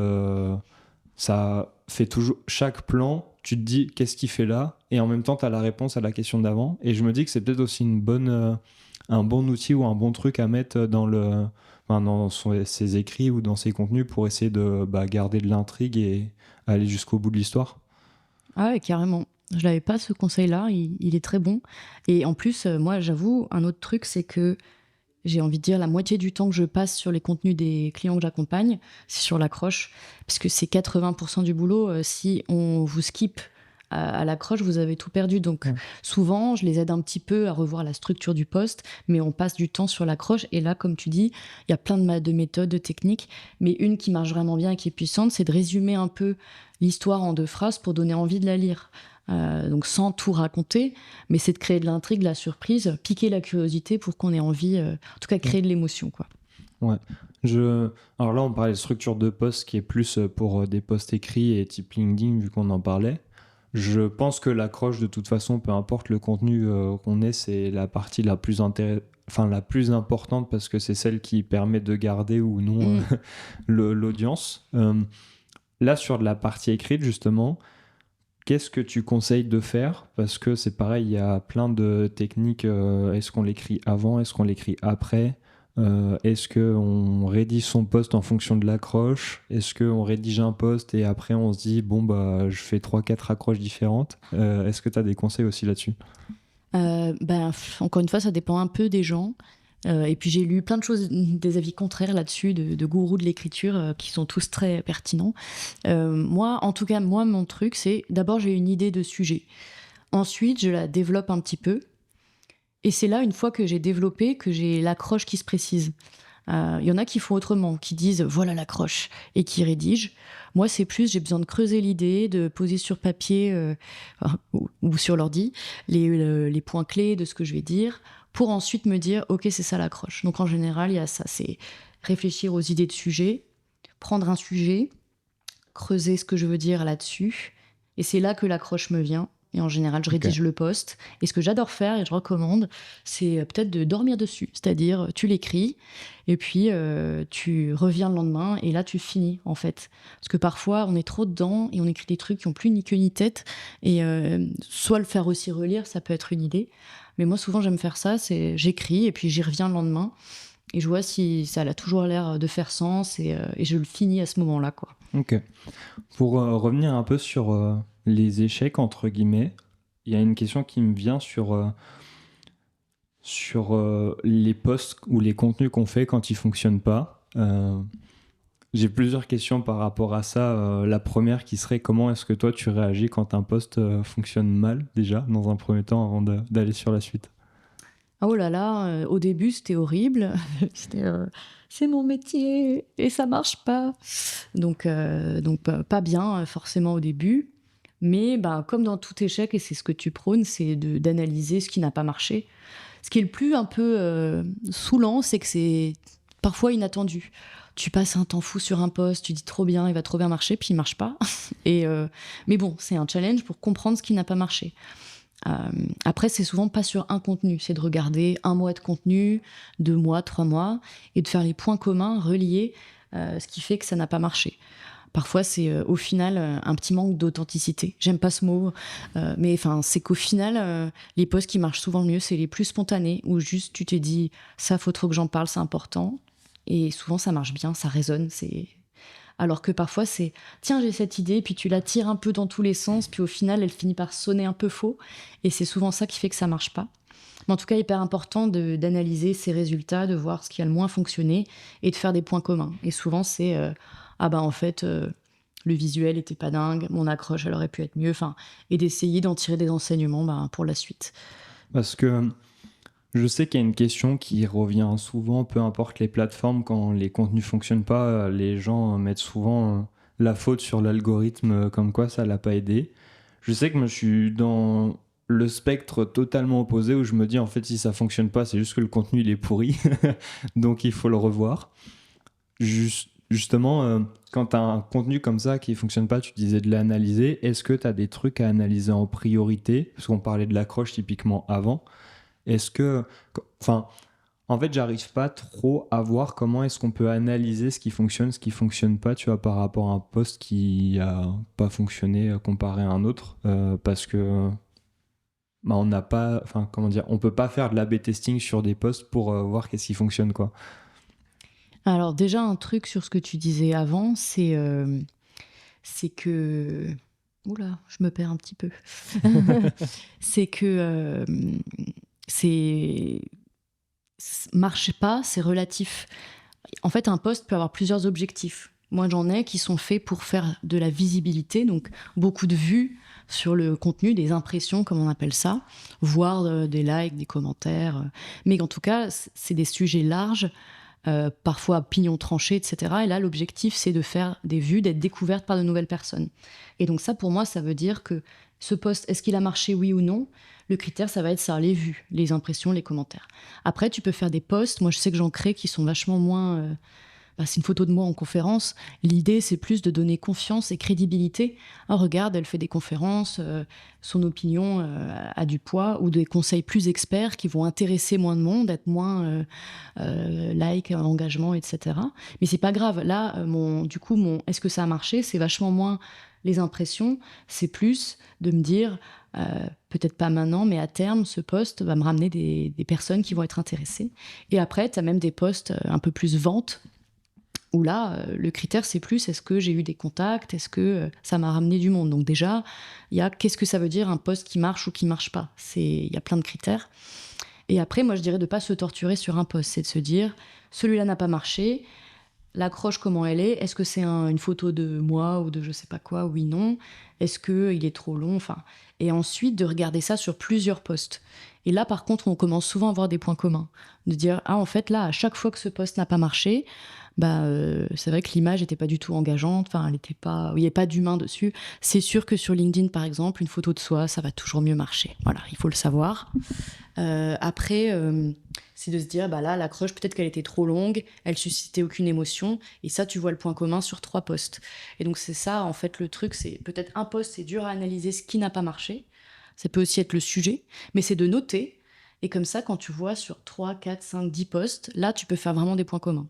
ça fait toujours chaque plan, tu te dis qu'est-ce qu'il fait là, et en même temps, tu as la réponse à la question d'avant. Et je me dis que c'est peut-être aussi un bon outil ou un bon truc à mettre dans ses écrits ou dans ses contenus pour essayer de garder de l'intrigue et aller jusqu'au bout de l'histoire. Ah ouais, carrément. Je n'avais pas ce conseil-là, il est très bon. Et en plus, moi, j'avoue, un autre truc, c'est que j'ai envie de dire la moitié du temps que je passe sur les contenus des clients que j'accompagne, c'est sur l'accroche, puisque c'est 80% du boulot. Si on vous skip à l'accroche, vous avez tout perdu. Donc souvent, je les aide un petit peu à revoir la structure du poste, mais on passe du temps sur l'accroche. Et là, comme tu dis, il y a plein de méthodes, de techniques, mais une qui marche vraiment bien et qui est puissante, c'est de résumer un peu l'histoire en 2 phrases pour donner envie de la lire. Donc sans tout raconter, mais c'est de créer de l'intrigue, de la surprise, piquer la curiosité pour qu'on ait envie, en tout cas créer de l'émotion, quoi. Ouais. Alors là, on parlait de structure de poste qui est plus pour des posts écrits et type LinkedIn, vu qu'on en parlait. Je pense que l'accroche, de toute façon, peu importe le contenu qu'on ait, c'est la partie la plus la plus importante parce que c'est celle qui permet de garder ou non l'audience. Là, sur de la partie écrite, justement, qu'est-ce que tu conseilles de faire? Parce que c'est pareil, il y a plein de techniques. Est-ce qu'on l'écrit avant? Est-ce qu'on l'écrit après? Est-ce qu'on rédige son post en fonction de l'accroche? Est-ce qu'on rédige un post et après on se dit, bon, je fais 3-4 accroches différentes? Est-ce que tu as des conseils aussi là-dessus? Encore une fois, ça dépend un peu des gens. Et puis j'ai lu plein de choses, des avis contraires là-dessus, de gourous de l'écriture qui sont tous très pertinents. Moi, en tout cas, mon truc, c'est d'abord j'ai une idée de sujet. Ensuite, je la développe un petit peu. Et c'est là, une fois que j'ai développé, que j'ai l'accroche qui se précise. Il y en a qui font autrement, qui disent voilà l'accroche et qui rédigent. Moi, c'est plus, j'ai besoin de creuser l'idée, de poser sur papier ou sur l'ordi les points clés de ce que je vais dire, pour ensuite me dire ok, c'est ça l'accroche. Donc en général, il y a ça, c'est réfléchir aux idées de sujet, prendre un sujet, creuser ce que je veux dire là-dessus, et c'est là que l'accroche me vient. Et en général, je Ok. rédige le post. Et ce que j'adore faire et je recommande, c'est peut-être de dormir dessus. C'est-à-dire, tu l'écris et puis tu reviens le lendemain et là, tu finis, en fait. Parce que parfois, on est trop dedans et on écrit des trucs qui n'ont plus ni queue ni tête. Et soit le faire aussi relire, ça peut être une idée. Mais moi, souvent, j'aime faire ça. C'est j'écris et puis j'y reviens le lendemain. Et je vois si ça a toujours l'air de faire sens et je le finis à ce moment-là, quoi. Ok. Pour revenir un peu sur les échecs, entre guillemets, il y a une question qui me vient sur les posts ou les contenus qu'on fait quand ils fonctionnent pas. J'ai plusieurs questions par rapport à ça. La première qui serait comment est-ce que toi tu réagis quand un post fonctionne mal déjà, dans un premier temps, avant d'aller sur la suite? Ah oh là là, au début, c'était horrible. C'était, «C'est mon métier et ça marche pas». Donc pas bien, forcément au début. Mais bah, comme dans tout échec et c'est ce que tu prônes, c'est d'analyser ce qui n'a pas marché. Ce qui est le plus un peu, saoulant, c'est que c'est parfois inattendu. Tu passes un temps fou sur un post, tu dis: «Trop bien, il va trop bien marcher», puis il marche pas mais bon, c'est un challenge pour comprendre ce qui n'a pas marché. Après, c'est souvent pas sur un contenu, c'est de regarder 1 mois de contenu, 2 mois, 3 mois et de faire les points communs, relier, ce qui fait que ça n'a pas marché. Parfois, c'est, au final, un petit manque d'authenticité. J'aime pas ce mot, mais enfin, c'est qu'au final, les posts qui marchent souvent le mieux, c'est les plus spontanés, où juste tu te dis: «Ça, faut trop que j'en parle, c'est important» et souvent ça marche bien, ça résonne, c'est alors que parfois c'est: «Tiens, j'ai cette idée», puis tu la tires un peu dans tous les sens, puis au final, elle finit par sonner un peu faux et c'est souvent ça qui fait que ça marche pas. Mais en tout cas, hyper important d'analyser ses résultats, de voir ce qui a le moins fonctionné et de faire des points communs. Et souvent, c'est ah bah en fait, le visuel était pas dingue, mon accroche, elle aurait pu être mieux, enfin, et d'essayer d'en tirer des enseignements bah, pour la suite. Parce que je sais qu'il y a une question qui revient souvent, peu importe les plateformes, quand les contenus fonctionnent pas, les gens mettent souvent la faute sur l'algorithme, comme quoi ça l'a pas aidé. Je sais que moi je suis dans le spectre totalement opposé où je me dis en fait si ça fonctionne pas, c'est juste que le contenu il est pourri, donc il faut le revoir. Justement, quand tu as un contenu comme ça qui fonctionne pas, tu disais de l'analyser, est-ce que tu as des trucs à analyser en priorité? Parce qu'on parlait de l'accroche typiquement avant. Est-ce que, enfin, en fait, j'arrive pas trop à voir comment est-ce qu'on peut analyser ce qui fonctionne pas, tu vois, par rapport à un post qui a pas fonctionné comparé à un autre, parce que bah, on n'a pas, enfin, comment dire, on peut pas faire de l'A/B testing sur des posts pour voir qu'est-ce qui fonctionne, quoi. Alors déjà, un truc sur ce que tu disais avant, c'est que... Oula, je me perds un petit peu. C'est que c'est marche pas, c'est relatif. En fait, un post peut avoir plusieurs objectifs. Moi, j'en ai qui sont faits pour faire de la visibilité, donc beaucoup de vues sur le contenu, des impressions, comme on appelle ça, voire des likes, des commentaires. Mais en tout cas, c'est des sujets larges, parfois à pignon tranché, etc. Et là, l'objectif, c'est de faire des vues, d'être découverte par de nouvelles personnes. Et donc ça, pour moi, ça veut dire que ce post, est-ce qu'il a marché, oui ou non? Le critère, ça va être ça, les vues, les impressions, les commentaires. Après, tu peux faire des posts, moi je sais que j'en crée qui sont vachement moins... c'est une photo de moi en conférence. L'idée, c'est plus de donner confiance et crédibilité. Ah, regarde, elle fait des conférences, son opinion a du poids, ou des conseils plus experts qui vont intéresser moins de monde, être moins like, engagement, etc. Mais c'est pas grave. Là, est-ce que ça a marché? C'est vachement moins les impressions, c'est plus de me dire, peut-être pas maintenant, mais à terme, ce poste va me ramener des personnes qui vont être intéressées. Et après, tu as même des postes un peu plus vente, où là, le critère, c'est plus est-ce que j'ai eu des contacts, est-ce que ça m'a ramené du monde. Donc déjà, il y a qu'est-ce que ça veut dire un poste qui marche ou qui marche pas. Il y a plein de critères. Et après, moi, je dirais de pas se torturer sur un poste, c'est de se dire celui-là n'a pas marché, l'accroche comment elle est, est-ce que c'est une photo de moi ou de je sais pas quoi, oui, non, est-ce qu'il est trop long, enfin, et ensuite de regarder ça sur plusieurs posts. Et là, par contre, on commence souvent à avoir des points communs, de dire ah en fait là, à chaque fois que ce post n'a pas marché, bah c'est vrai que l'image n'était pas du tout engageante, enfin elle était pas, il n'y avait pas d'humain dessus. C'est sûr que sur LinkedIn par exemple, une photo de soi, ça va toujours mieux marcher. Voilà, il faut le savoir. Après, c'est de se dire, bah là, l'accroche, peut-être qu'elle était trop longue, elle suscitait aucune émotion, et ça, tu vois le point commun sur 3 posts. Et donc, c'est ça, en fait, le truc, c'est peut-être un post, c'est dur à analyser ce qui n'a pas marché, Ça peut aussi être le sujet, mais c'est de noter. Et comme ça, quand tu vois sur 3, 4, 5, 10 posts, là, tu peux faire vraiment des points communs.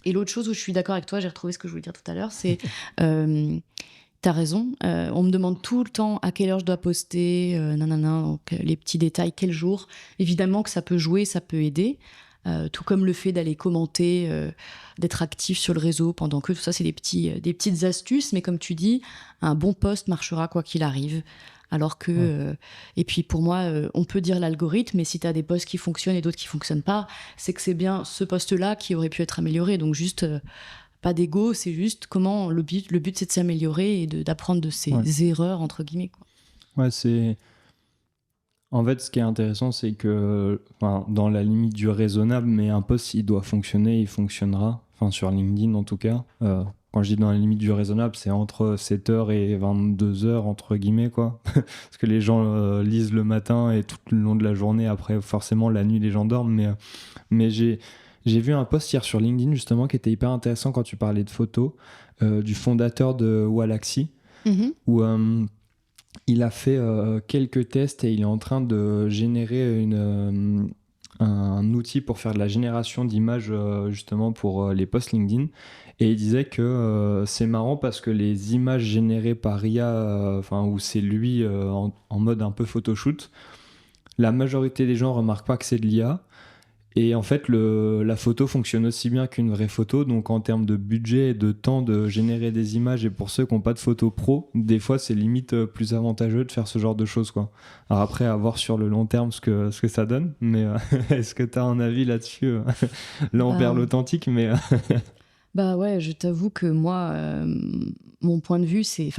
Et l'autre chose où je suis d'accord avec toi, j'ai retrouvé ce que je voulais dire tout à l'heure, c'est t'as raison. On me demande tout le temps à quelle heure je dois poster, nanana, donc les petits détails, quel jour. Évidemment que ça peut jouer, ça peut aider. Tout comme le fait d'aller commenter, d'être actif sur le réseau pendant que tout ça, c'est des petites astuces. Mais comme tu dis, un bon post marchera quoi qu'il arrive. Alors que, et puis pour moi, on peut dire l'algorithme, mais si tu as des posts qui fonctionnent et d'autres qui fonctionnent pas, c'est que c'est bien ce post-là qui aurait pu être amélioré. Donc juste, pas d'ego, c'est juste comment le but c'est de s'améliorer et d'apprendre de ses erreurs, entre guillemets, quoi. Ouais, c'est... En fait, ce qui est intéressant, c'est que, dans la limite du raisonnable, mais un post, s'il doit fonctionner, il fonctionnera. Enfin, sur LinkedIn, en tout cas. Quand je dis dans la limite du raisonnable, c'est entre 7h et 22h, entre guillemets, quoi. Parce que les gens lisent le matin et tout le long de la journée. Après, forcément, la nuit, les gens dorment. Mais j'ai vu un post hier sur LinkedIn, justement, qui était hyper intéressant quand tu parlais de photos, du fondateur de Wallaxy, où... il a fait quelques tests et il est en train de générer un outil pour faire de la génération d'images justement pour les posts LinkedIn. Et il disait que c'est marrant parce que les images générées par IA, où c'est lui en mode un peu photoshoot, la majorité des gens remarquent pas que c'est de l'IA. Et en fait, la photo fonctionne aussi bien qu'une vraie photo. Donc, en termes de budget et de temps de générer des images, et pour ceux qui n'ont pas de photo pro, des fois, c'est limite plus avantageux de faire ce genre de choses, quoi. Alors après, à voir sur le long terme ce que ça donne. Mais est-ce que tu as un avis là-dessus? Là, on perd l'authentique, mais... Bah ouais, je t'avoue que moi, mon point de vue, c'est...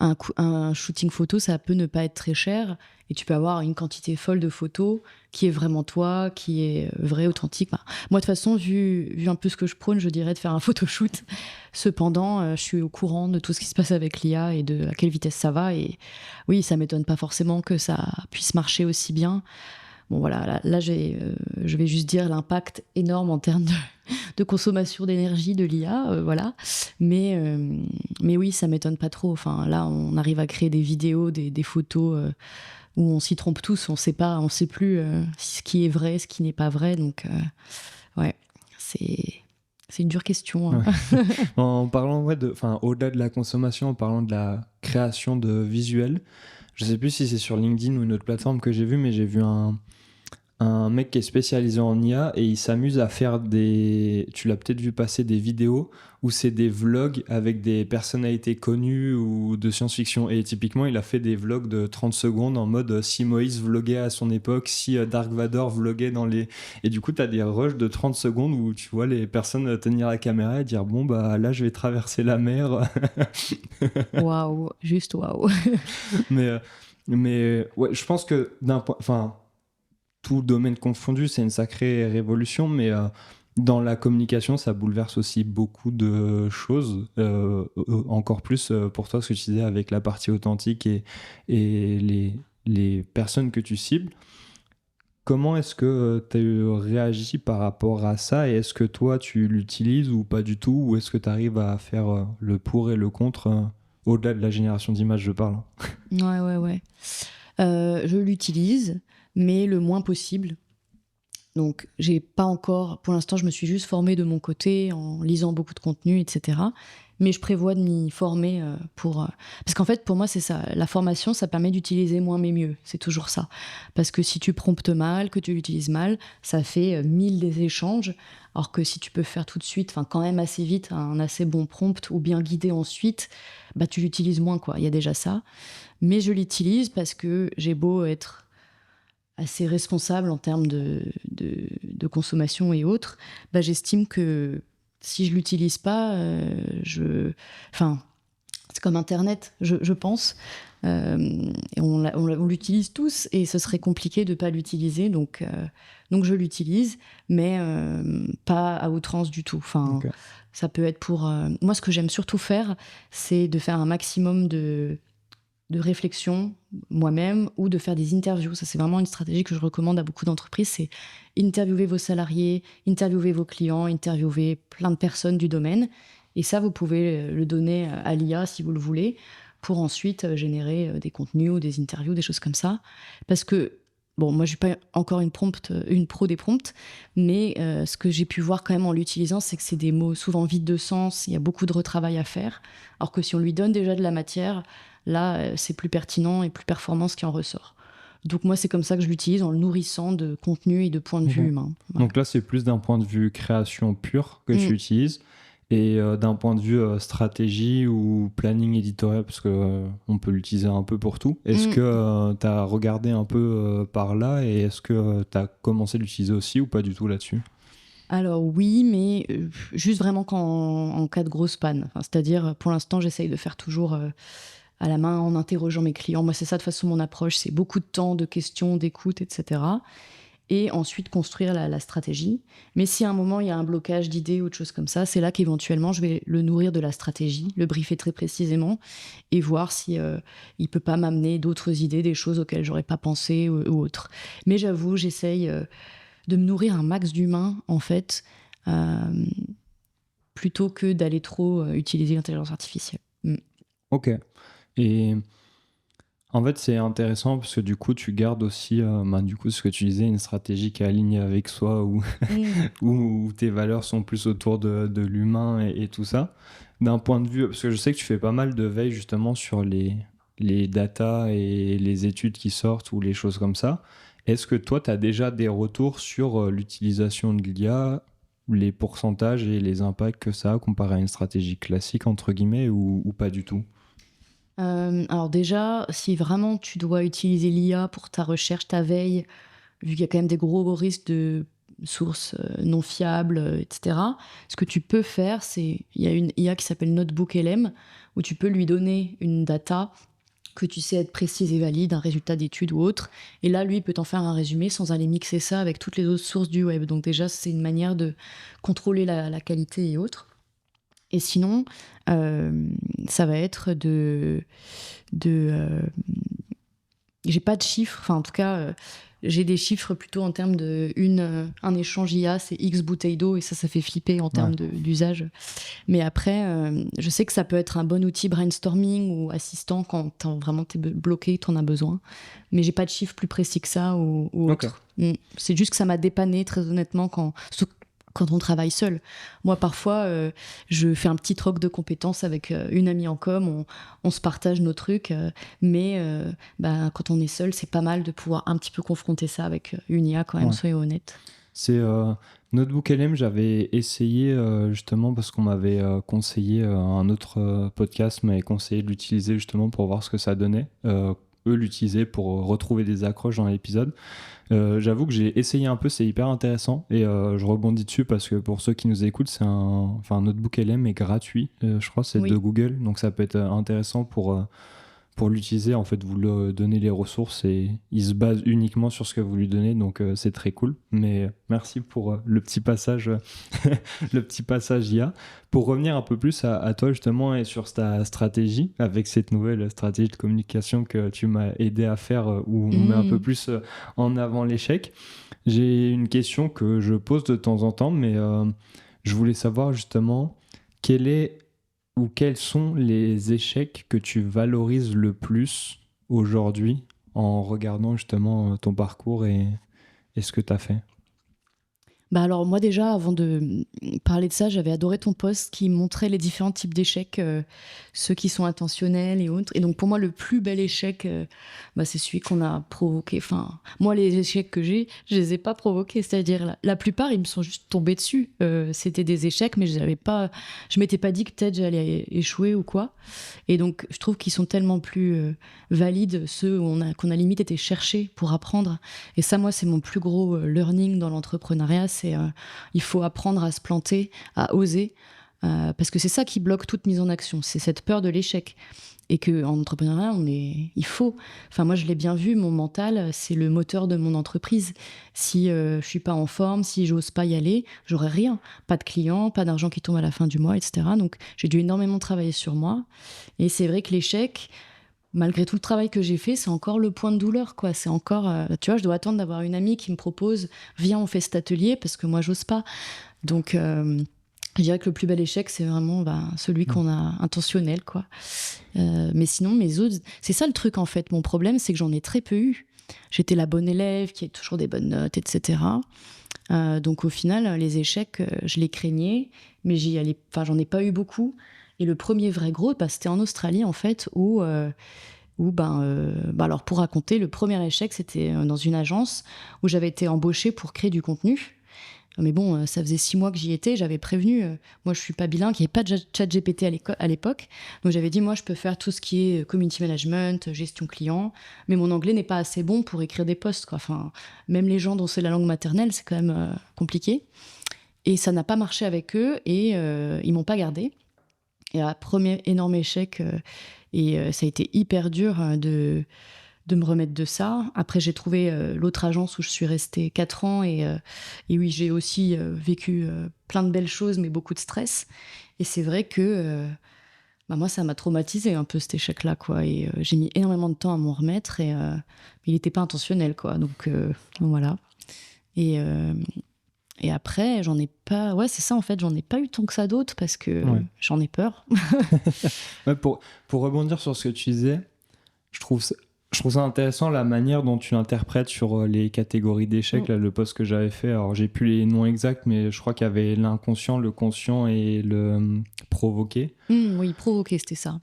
Un shooting photo, ça peut ne pas être très cher et tu peux avoir une quantité folle de photos qui est vraiment toi, qui est vrai, authentique. Bah, moi, de toute façon, vu un peu ce que je prône, je dirais de faire un photoshoot. Cependant, je suis au courant de tout ce qui se passe avec l'IA et de à quelle vitesse ça va. Et oui, ça m'étonne pas forcément que ça puisse marcher aussi bien. Bon, voilà, là je vais juste dire l'impact énorme en termes de consommation d'énergie de l'IA, voilà. Mais oui, ça m'étonne pas trop. Enfin, là, on arrive à créer des vidéos, des photos où on s'y trompe tous. On sait plus ce qui est vrai, ce qui n'est pas vrai. Donc, ouais, c'est une dure question. Ouais. En parlant au-delà de la consommation, en parlant de la création de visuels, je sais plus si c'est sur LinkedIn ou une autre plateforme que j'ai vu, mais j'ai vu un mec qui est spécialisé en IA et il s'amuse à faire tu l'as peut-être vu passer, des vidéos où c'est des vlogs avec des personnalités connues ou de science-fiction. Et typiquement, il a fait des vlogs de 30 secondes en mode si Moïse vloguait à son époque, si Dark Vador vloguait dans les... Et du coup, tu as des rushs de 30 secondes où tu vois les personnes tenir la caméra et dire bon, bah là, je vais traverser la mer. Waouh, juste waouh. mais ouais, je pense que tout domaine confondu, c'est une sacrée révolution, mais dans la communication, ça bouleverse aussi beaucoup de choses. Encore plus pour toi, ce que tu disais avec la partie authentique et les personnes que tu cibles. Comment est-ce que tu as réagi par rapport à ça et est-ce que toi, tu l'utilises ou pas du tout? Ou est-ce que tu arrives à faire le pour et le contre au-delà de la génération d'images, je parle? Ouais. Je l'utilise, mais le moins possible. Donc, j'ai pas encore, pour l'instant, je me suis juste formée de mon côté en lisant beaucoup de contenu, etc. Mais je prévois de m'y former parce qu'en fait, pour moi, c'est ça. La formation, ça permet d'utiliser moins mais mieux. C'est toujours ça. Parce que si tu promptes mal, que tu l'utilises mal, ça fait 1000 des échanges. Alors que si tu peux faire tout de suite, quand même assez vite, un assez bon prompt ou bien guidé ensuite, bah, tu l'utilises moins, quoi. Il y a déjà ça. Mais je l'utilise parce que j'ai beau être assez responsable en termes de consommation et autres, bah, j'estime que si je l'utilise pas, c'est comme Internet, je pense. Et on l'utilise tous et ce serait compliqué de pas l'utiliser, donc je l'utilise, mais pas à outrance du tout. Okay. Ça peut être pour... moi, ce que j'aime surtout faire, c'est de faire un maximum de réflexion moi-même ou de faire des interviews. Ça, c'est vraiment une stratégie que je recommande à beaucoup d'entreprises, c'est interviewer vos salariés, interviewer vos clients, interviewer plein de personnes du domaine. Et ça, vous pouvez le donner à l'IA si vous le voulez, pour ensuite générer des contenus ou des interviews, des choses comme ça. Parce que, bon, moi, je suis pas encore une pro des prompts, mais ce que j'ai pu voir quand même en l'utilisant, c'est que c'est des mots souvent vides de sens, il y a beaucoup de retravail à faire, alors que si on lui donne déjà de la matière, là, c'est plus pertinent et plus performant ce qui en ressort. Donc moi, c'est comme ça que je l'utilise, en le nourrissant de contenu et de points de vue humain. Voilà. Donc là, c'est plus d'un point de vue création pure que tu utilises, et d'un point de vue stratégie ou planning éditorial, parce que on peut l'utiliser un peu pour tout. Est-ce que tu as regardé un peu par là, et est-ce que tu as commencé à l'utiliser aussi ou pas du tout là-dessus? Alors oui, mais juste vraiment en cas de grosse panne. Enfin, c'est-à-dire, pour l'instant, j'essaye de faire toujours à la main en interrogeant mes clients. Moi, c'est ça de toute façon mon approche, c'est beaucoup de temps, de questions, d'écoute, etc. Et ensuite construire la stratégie. Mais si à un moment il y a un blocage d'idées ou de choses comme ça, c'est là qu'éventuellement je vais le nourrir de la stratégie, le briefer très précisément et voir si il peut pas m'amener d'autres idées, des choses auxquelles j'aurais pas pensé ou autres. Mais j'avoue, j'essaye de me nourrir un max d'humains en fait, plutôt que d'aller trop utiliser l'intelligence artificielle. Ok. Et en fait, c'est intéressant parce que du coup, tu gardes aussi, du coup, ce que tu disais, une stratégie qui est alignée avec soi, où tes valeurs sont plus autour de l'humain et tout ça. D'un point de vue, parce que je sais que tu fais pas mal de veille justement sur les datas et les études qui sortent ou les choses comme ça. Est-ce que toi, tu as déjà des retours sur l'utilisation de l'IA, les pourcentages et les impacts que ça a comparé à une stratégie classique, entre guillemets, ou pas du tout? Alors déjà, si vraiment tu dois utiliser l'IA pour ta recherche, ta veille, vu qu'il y a quand même des gros risques de sources non fiables, etc., ce que tu peux faire, c'est... Il y a une IA qui s'appelle NotebookLM, où tu peux lui donner une data que tu sais être précise et valide, un résultat d'étude ou autre. Et là, lui, il peut t'en faire un résumé sans aller mixer ça avec toutes les autres sources du web. Donc déjà, c'est une manière de contrôler la qualité et autres. Et sinon, ça va être j'ai pas de chiffres, enfin en tout cas, j'ai des chiffres plutôt en termes de un échange IA, c'est X bouteilles d'eau, et ça fait flipper en termes d'usage. Mais après, je sais que ça peut être un bon outil brainstorming ou assistant quand vraiment t'es bloqué, t'en as besoin. Mais j'ai pas de chiffres plus précis que ça ou autre. C'est juste que ça m'a dépanné, très honnêtement, surtout quand on travaille seul. Moi, parfois, je fais un petit troc de compétences avec une amie en com, on se partage nos trucs, mais quand on est seul, c'est pas mal de pouvoir un petit peu confronter ça avec une IA quand même, soyez honnête. C'est NotebookLM, j'avais essayé justement parce qu'on m'avait conseillé, un autre podcast m'avait conseillé de l'utiliser justement pour voir ce que ça donnait. Eux l'utilisaient pour retrouver des accroches dans l'épisode. J'avoue que j'ai essayé un peu, c'est hyper intéressant, et je rebondis dessus parce que pour ceux qui nous écoutent, NotebookLM est gratuit, je crois que c'est de Google, donc ça peut être intéressant pour l'utiliser. En fait, vous lui donnez les ressources et il se base uniquement sur ce que vous lui donnez, donc c'est très cool. Mais merci pour le petit passage le petit passage IA. Pour revenir un peu plus à toi justement et sur ta stratégie, avec cette nouvelle stratégie de communication que tu m'as aidé à faire, où on met un peu plus en avant l'échec, j'ai une question que je pose de temps en temps, mais je voulais savoir justement quels sont les échecs que tu valorises le plus aujourd'hui en regardant justement ton parcours et ce que tu as fait? Alors moi déjà, avant de parler de ça, j'avais adoré ton post qui montrait les différents types d'échecs, ceux qui sont intentionnels et autres. Et donc pour moi, le plus bel échec, c'est celui qu'on a provoqué. Enfin, moi, les échecs que je les ai pas provoqués. C'est-à-dire, la plupart, ils me sont juste tombés dessus. C'était des échecs, mais je m'étais pas dit que peut-être j'allais échouer ou quoi. Et donc, je trouve qu'ils sont tellement plus valides, ceux qu'on a limite été chercher pour apprendre. Et ça, moi, c'est mon plus gros learning dans l'entrepreneuriat. Il faut apprendre à se planter, à oser, parce que c'est ça qui bloque toute mise en action, c'est cette peur de l'échec. Et qu'en entrepreneuriat, moi je l'ai bien vu, mon mental, c'est le moteur de mon entreprise. Si je suis pas en forme, si j'ose pas y aller, j'aurai rien. Pas de clients, pas d'argent qui tombe à la fin du mois, etc. Donc j'ai dû énormément travailler sur moi. Et c'est vrai que l'échec, malgré tout le travail que j'ai fait, c'est encore le point de douleur, quoi. C'est encore, tu vois, je dois attendre d'avoir une amie qui me propose, viens, on fait cet atelier, parce que moi, j'ose pas. Donc, Je dirais que le plus bel échec, c'est vraiment celui qu'on a intentionnel, quoi. Mais sinon, mes autres... C'est ça le truc, en fait. Mon problème, c'est que j'en ai très peu eu. J'étais la bonne élève, qui a toujours des bonnes notes, etc. Donc au final, les échecs, je les craignais, mais j'en ai pas eu beaucoup. Et le premier vrai gros, c'était en Australie, en fait, alors pour raconter, le premier échec, c'était dans une agence où j'avais été embauchée pour créer du contenu. Mais bon, ça faisait 6 mois que j'y étais, j'avais prévenu, moi je suis pas bilingue, il n'y avait pas de chat GPT à l'époque, donc j'avais dit, moi je peux faire tout ce qui est community management, gestion client, mais mon anglais n'est pas assez bon pour écrire des posts, quoi. Enfin, même les gens dont c'est la langue maternelle, c'est quand même compliqué. Et ça n'a pas marché avec eux, et ils m'ont pas gardé. Et premier énorme échec, ça a été hyper dur de me remettre de ça. Après, j'ai trouvé l'autre agence où je suis restée 4 ans et oui, j'ai aussi vécu plein de belles choses, mais beaucoup de stress. Et c'est vrai que moi, ça m'a traumatisée un peu cet échec-là, quoi. Et j'ai mis énormément de temps à m'en remettre et il n'était pas intentionnel, quoi. Donc voilà. Et après, j'en ai pas... Ouais, c'est ça, en fait, j'en ai pas eu tant que ça d'autres parce que j'en ai peur. Ouais, pour rebondir sur ce que tu disais, je trouve ça intéressant la manière dont tu interprètes sur les catégories d'échecs, là, le post que j'avais fait. Alors, j'ai plus les noms exacts, mais je crois qu'il y avait l'inconscient, le conscient et le provoqué. Oui, provoqué, c'était ça.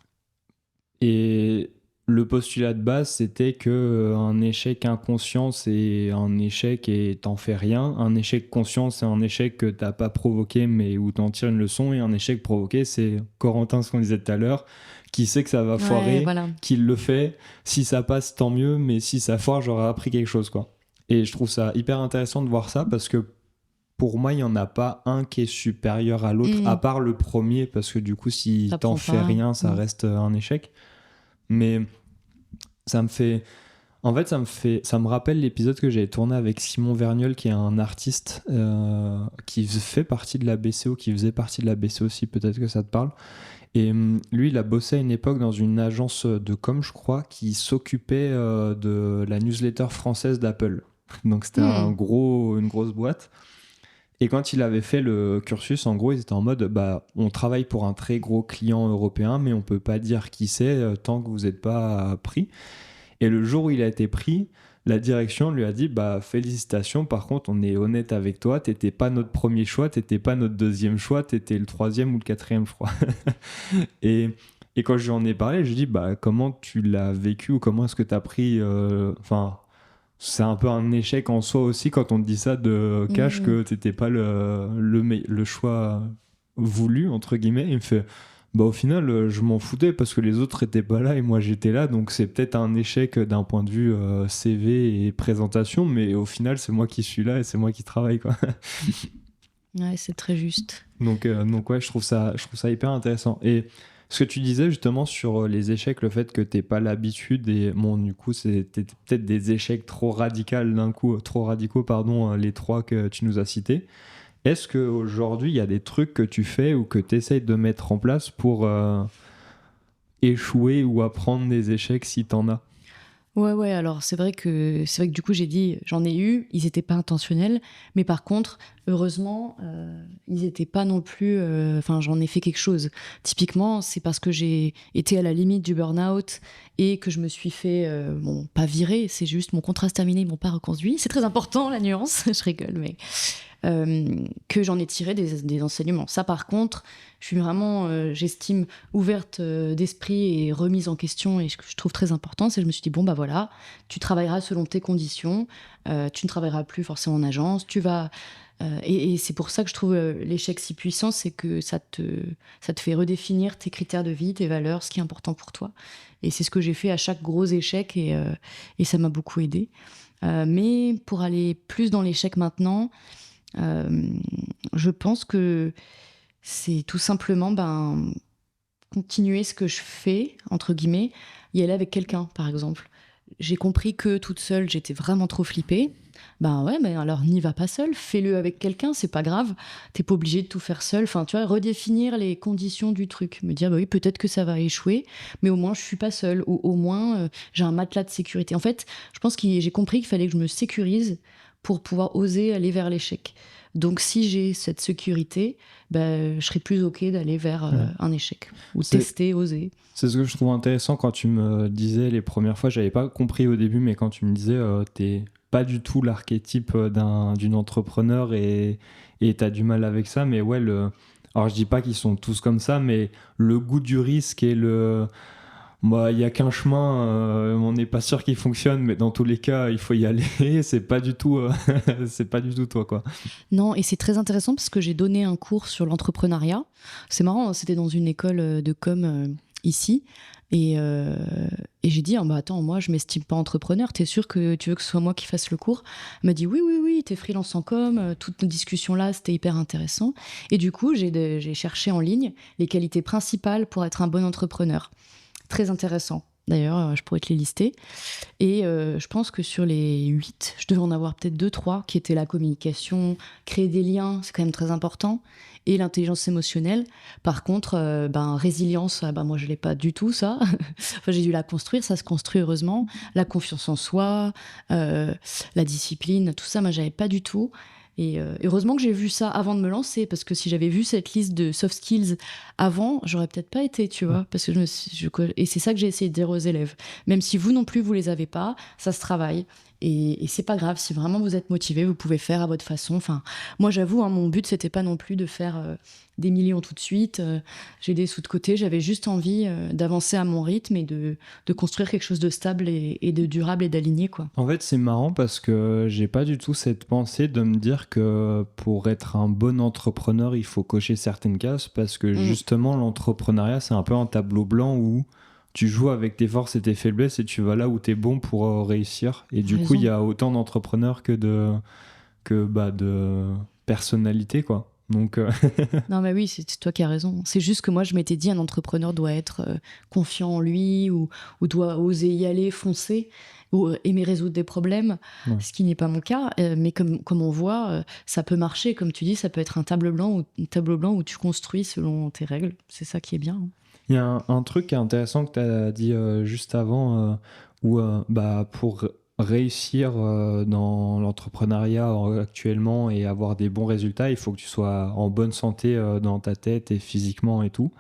Et le postulat de base, c'était que un échec inconscient, c'est un échec et t'en fais rien. Un échec conscient, c'est un échec que t'as pas provoqué, mais où t'en tires une leçon. Et un échec provoqué, c'est Corentin, ce qu'on disait tout à l'heure, qui sait que ça va foirer, voilà. qui le fait. Si ça passe, tant mieux, mais si ça foire, j'aurais appris quelque chose, quoi. Et je trouve ça hyper intéressant de voir ça parce que pour moi, il n'y en a pas un qui est supérieur à l'autre, à part le premier, parce que du coup, si t'en fais rien, ça reste un échec. Mais ça me rappelle l'épisode que j'avais tourné avec Simon Vergnol, qui est un artiste qui fait partie de la BCO, qui faisait partie de la BCO aussi, peut-être que ça te parle. Et lui, il a bossé à une époque dans une agence de com, je crois, qui s'occupait de la newsletter française d'Apple. Donc c'était une grosse boîte. Et quand il avait fait le cursus, en gros, ils étaient en mode, on travaille pour un très gros client européen, mais on peut pas dire qui c'est tant que vous n'êtes pas pris. Et le jour où il a été pris, la direction lui a dit, félicitations, par contre, on est honnête avec toi, t'étais pas notre premier choix, t'étais pas notre deuxième choix, t'étais le 3e ou le 4e, je crois. et quand je lui en ai parlé, je lui ai dit, comment tu l'as vécu ou comment est-ce que t'as pris... c'est un peu un échec en soi aussi quand on te dit ça de cash que t'étais pas le choix voulu, entre guillemets. Il me fait, au final, je m'en foutais parce que les autres étaient pas là et moi j'étais là, donc c'est peut-être un échec d'un point de vue CV et présentation, mais au final, c'est moi qui suis là et c'est moi qui travaille, quoi. Ouais, c'est très juste. Donc ouais, je trouve ça hyper intéressant. Et ce que tu disais justement sur les échecs, le fait que t'aies pas l'habitude, et bon, du coup, c'était peut-être des échecs trop radicaux d'un coup, les 3 que tu nous as cités. Est-ce qu'aujourd'hui, il y a des trucs que tu fais ou que tu essayes de mettre en place pour échouer ou apprendre des échecs si t'en as? Ouais, alors c'est vrai que du coup j'ai dit, j'en ai eu, ils étaient pas intentionnels, mais par contre, heureusement, ils étaient pas non plus, j'en ai fait quelque chose. Typiquement, c'est parce que j'ai été à la limite du burn-out et que je me suis fait, pas virer, c'est juste mon contrat se terminé, ils m'ont pas reconduit. C'est très important, la nuance, je rigole, mais que j'en ai tiré des enseignements. Ça, par contre, je suis vraiment, j'estime, ouverte d'esprit et remise en question, et ce que je trouve très important, c'est que je me suis dit, voilà, tu travailleras selon tes conditions, tu ne travailleras plus forcément en agence, tu vas... et c'est pour ça que je trouve l'échec si puissant, c'est que ça te fait redéfinir tes critères de vie, tes valeurs, ce qui est important pour toi. Et c'est ce que j'ai fait à chaque gros échec, et ça m'a beaucoup aidée. Mais pour aller plus dans l'échec maintenant, je pense que c'est tout simplement continuer ce que je fais, entre guillemets, y aller avec quelqu'un, par exemple. J'ai compris que toute seule, j'étais vraiment trop flippée. Alors n'y va pas seule, fais-le avec quelqu'un, c'est pas grave. T'es pas obligé de tout faire seule. Enfin, tu vois, redéfinir les conditions du truc. Me dire, oui, peut-être que ça va échouer, mais au moins je suis pas seule. Ou au moins, j'ai un matelas de sécurité. En fait, je pense que j'ai compris qu'il fallait que je me sécurise pour pouvoir oser aller vers l'échec. Donc si j'ai cette sécurité, je serai plus OK d'aller vers un échec ou tester, oser. C'est ce que je trouve intéressant quand tu me disais les premières fois, j'avais pas compris au début, mais quand tu me disais t'es pas du tout l'archétype d'une entrepreneur et t'as du mal avec ça, mais ouais, alors je dis pas qu'ils sont tous comme ça, mais le goût du risque et il y a qu'un chemin, on n'est pas sûr qu'il fonctionne, mais dans tous les cas, il faut y aller. C'est pas du tout, c'est pas du tout toi, quoi. Non, et c'est très intéressant parce que j'ai donné un cours sur l'entrepreneuriat. C'est marrant, c'était dans une école de com ici. Et j'ai dit, attends, moi, je m'estime pas entrepreneur. T'es sûr que tu veux que ce soit moi qui fasse le cours? Elle m'a dit, oui, t'es freelance en com. Toutes nos discussions là, c'était hyper intéressant. Et du coup, j'ai cherché en ligne les qualités principales pour être un bon entrepreneur. Très intéressant. D'ailleurs, je pourrais te les lister. Et je pense que sur les 8, je devais en avoir peut-être 2, 3, qui étaient la communication, créer des liens, c'est quand même très important, et l'intelligence émotionnelle. Par contre, résilience, moi je l'ai pas du tout, ça. Enfin, j'ai dû la construire, ça se construit heureusement. La confiance en soi, la discipline, tout ça, moi j'avais pas du tout. Et heureusement que j'ai vu ça avant de me lancer, parce que si j'avais vu cette liste de soft skills avant, j'aurais peut-être pas été, tu vois. Parce que et c'est ça que j'ai essayé de dire aux élèves. Même si vous non plus, vous les avez pas, ça se travaille. Et c'est pas grave, si vraiment vous êtes motivé, vous pouvez faire à votre façon. Enfin, moi j'avoue, mon but c'était pas non plus de faire des millions tout de suite. J'ai des sous de côté, j'avais juste envie d'avancer à mon rythme et de construire quelque chose de stable et de durable et d'aligné, quoi. En fait, c'est marrant parce que j'ai pas du tout cette pensée de me dire que pour être un bon entrepreneur, il faut cocher certaines cases parce que justement, l'entrepreneuriat, c'est un peu un tableau blanc où tu joues avec tes forces et tes faiblesses et tu vas là où tu es bon pour réussir. Et du coup, il y a autant d'entrepreneurs que de personnalités, quoi. Donc Non, mais oui, c'est toi qui as raison. C'est juste que moi, je m'étais dit, un entrepreneur doit être confiant en lui ou doit oser y aller, foncer, ou aimer résoudre des problèmes, ce qui n'est pas mon cas. Mais comme on voit, ça peut marcher. Comme tu dis, ça peut être un tableau blanc où tu construis selon tes règles. C'est ça qui est bien. Il y a un truc qui est intéressant que tu as dit juste avant, où pour réussir dans l'entrepreneuriat actuellement et avoir des bons résultats, il faut que tu sois en bonne santé dans ta tête et physiquement et tout.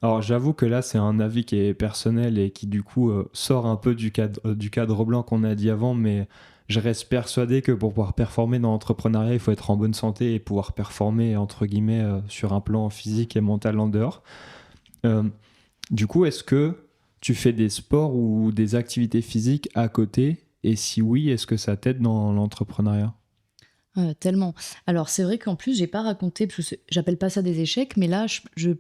Alors j'avoue que là c'est un avis qui est personnel et qui du coup sort un peu du cadre blanc qu'on a dit avant, mais je reste persuadé que pour pouvoir performer dans l'entrepreneuriat, il faut être en bonne santé et pouvoir performer entre guillemets sur un plan physique et mental en dehors. Du coup, est-ce que tu fais des sports ou des activités physiques à côté? Et si oui, est-ce que ça t'aide dans l'entrepreneuriat? Tellement. Alors c'est vrai qu'en plus j'ai pas raconté, parce que j'appelle pas ça des échecs, mais là je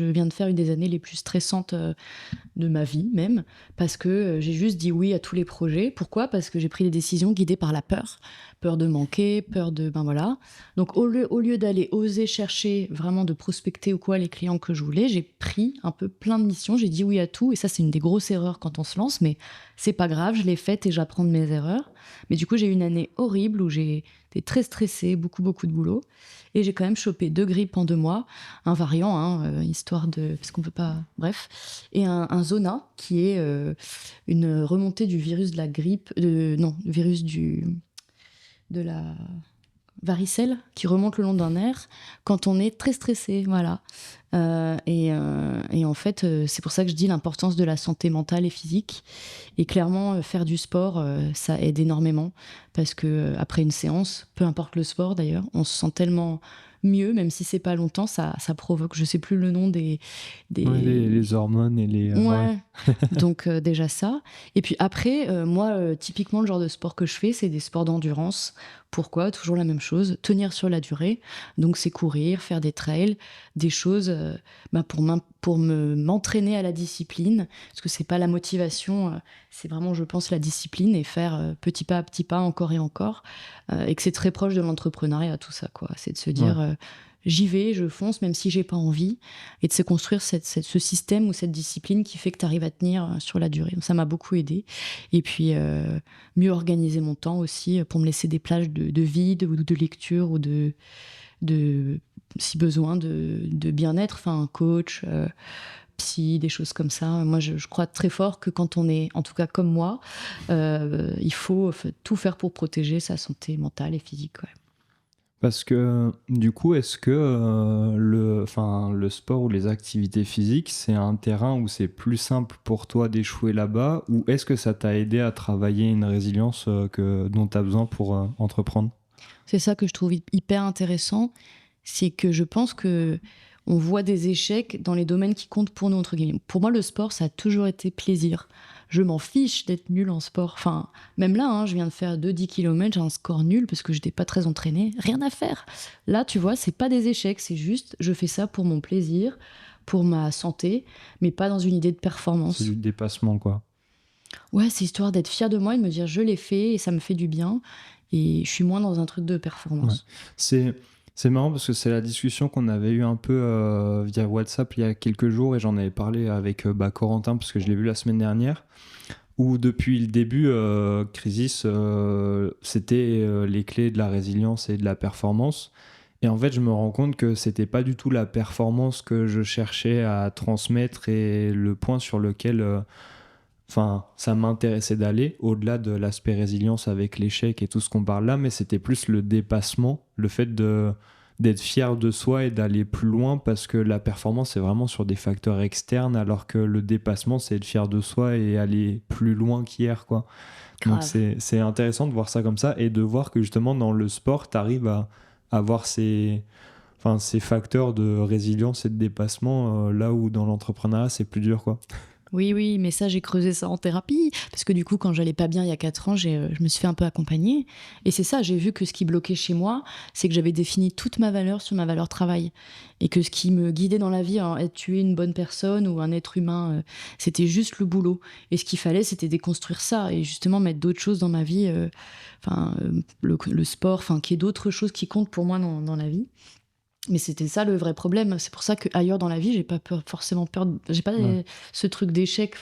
viens de faire une des années les plus stressantes de ma vie même, parce que j'ai juste dit oui à tous les projets. Pourquoi? Parce que j'ai pris des décisions guidées par la peur de manquer, peur de voilà. Donc au lieu d'aller oser chercher vraiment de prospecter ou quoi les clients que je voulais, j'ai pris un peu plein de missions, j'ai dit oui à tout, et ça c'est une des grosses erreurs quand on se lance, mais c'est pas grave, je l'ai faite et j'apprends de mes erreurs. Mais du coup j'ai eu une année horrible où j'ai été très stressée, beaucoup de boulot, et j'ai quand même chopé 2 grippes en 2 mois, un variant, histoire de, parce qu'on peut pas, bref, et un zona qui est une remontée du virus de la grippe, le virus de la varicelle qui remonte le long d'un nerf quand on est très stressé, voilà. Et en fait, c'est pour ça que je dis l'importance de la santé mentale et physique. Et clairement, faire du sport, ça aide énormément, parce que après une séance, peu importe le sport d'ailleurs, on se sent tellement mieux, même si c'est pas longtemps, ça provoque, je sais plus le nom des... Ouais, les hormones et les... Ouais, donc déjà ça. Et puis après, moi, typiquement, le genre de sport que je fais, c'est des sports d'endurance. Pourquoi? Toujours la même chose, tenir sur la durée. Donc c'est courir, faire des trails, des choses pour m'entraîner à la discipline. Parce que c'est pas la motivation, c'est vraiment, je pense, la discipline, et faire petit pas à petit pas, encore et encore. Et que c'est très proche de l'entrepreneuriat, tout ça, quoi. C'est de se dire... j'y vais, je fonce, même si j'ai pas envie, et de se construire ce système ou cette discipline qui fait que tu arrives à tenir sur la durée. Donc, ça m'a beaucoup aidé. Et puis, mieux organiser mon temps aussi, pour me laisser des plages de vide ou de lecture, ou de si besoin, de bien-être, enfin, un coach, psy, des choses comme ça. Moi, je crois très fort que quand on est, en tout cas comme moi, il faut tout faire pour protéger sa santé mentale et physique, ouais. Parce que du coup, est-ce que le sport ou les activités physiques, c'est un terrain où c'est plus simple pour toi d'échouer là-bas, ou est-ce que ça t'a aidé à travailler une résilience dont tu as besoin pour entreprendre? C'est ça que je trouve hyper intéressant, c'est que je pense que on voit des échecs dans les domaines qui comptent pour nous, entre guillemets. Pour moi, le sport, ça a toujours été plaisir. Je m'en fiche d'être nulle en sport. Enfin, même là, hein, je viens de faire 10 kilomètres, j'ai un score nul parce que je n'étais pas très entraînée. Rien à faire. Là, tu vois, c'est pas des échecs, c'est juste, je fais ça pour mon plaisir, pour ma santé, mais pas dans une idée de C'est performance. du dépassement, quoi. Ouais, c'est histoire d'être fière de moi et de me dire je l'ai fait et ça me fait du bien. Et je suis moins dans un truc de Ouais. performance. C'est, c'est marrant parce que c'est la discussion qu'on avait eue un peu via WhatsApp il y a quelques jours et j'en avais parlé avec Corentin parce que je l'ai vu la semaine dernière. Où depuis le début, Crisis, c'était les clés de la résilience et de la performance. Et en fait, je me rends compte que c'était pas du tout la performance que je cherchais à transmettre et le point sur lequel ça m'intéressait d'aller, au-delà de l'aspect résilience avec l'échec et tout ce qu'on parle là, mais c'était plus le dépassement, le fait d'être fier de soi et d'aller plus loin parce que la performance c'est vraiment sur des facteurs externes alors que le dépassement c'est être fier de soi et aller plus loin qu'hier quoi. Donc Grave. c'est intéressant de voir ça comme ça et de voir que justement dans le sport tu arrives à avoir ces facteurs de résilience et de dépassement là où dans l'entrepreneuriat c'est plus dur quoi. Oui, oui, mais ça, j'ai creusé ça en thérapie. Parce que du coup, quand j'allais pas bien il y a 4 ans, je me suis fait un peu accompagner. Et c'est ça, j'ai vu que ce qui bloquait chez moi, c'est que j'avais défini toute ma valeur sur ma valeur travail. Et que ce qui me guidait dans la vie, hein, être tuer une bonne personne ou un être humain, c'était juste le boulot. Et ce qu'il fallait, c'était déconstruire ça et justement mettre d'autres choses dans ma vie, le sport, qu'il y ait d'autres choses qui comptent pour moi dans la vie. Mais c'était ça le vrai problème. C'est pour ça qu'ailleurs dans la vie, j'ai pas peur, forcément peur. J'ai pas Ouais. ce truc d'échec.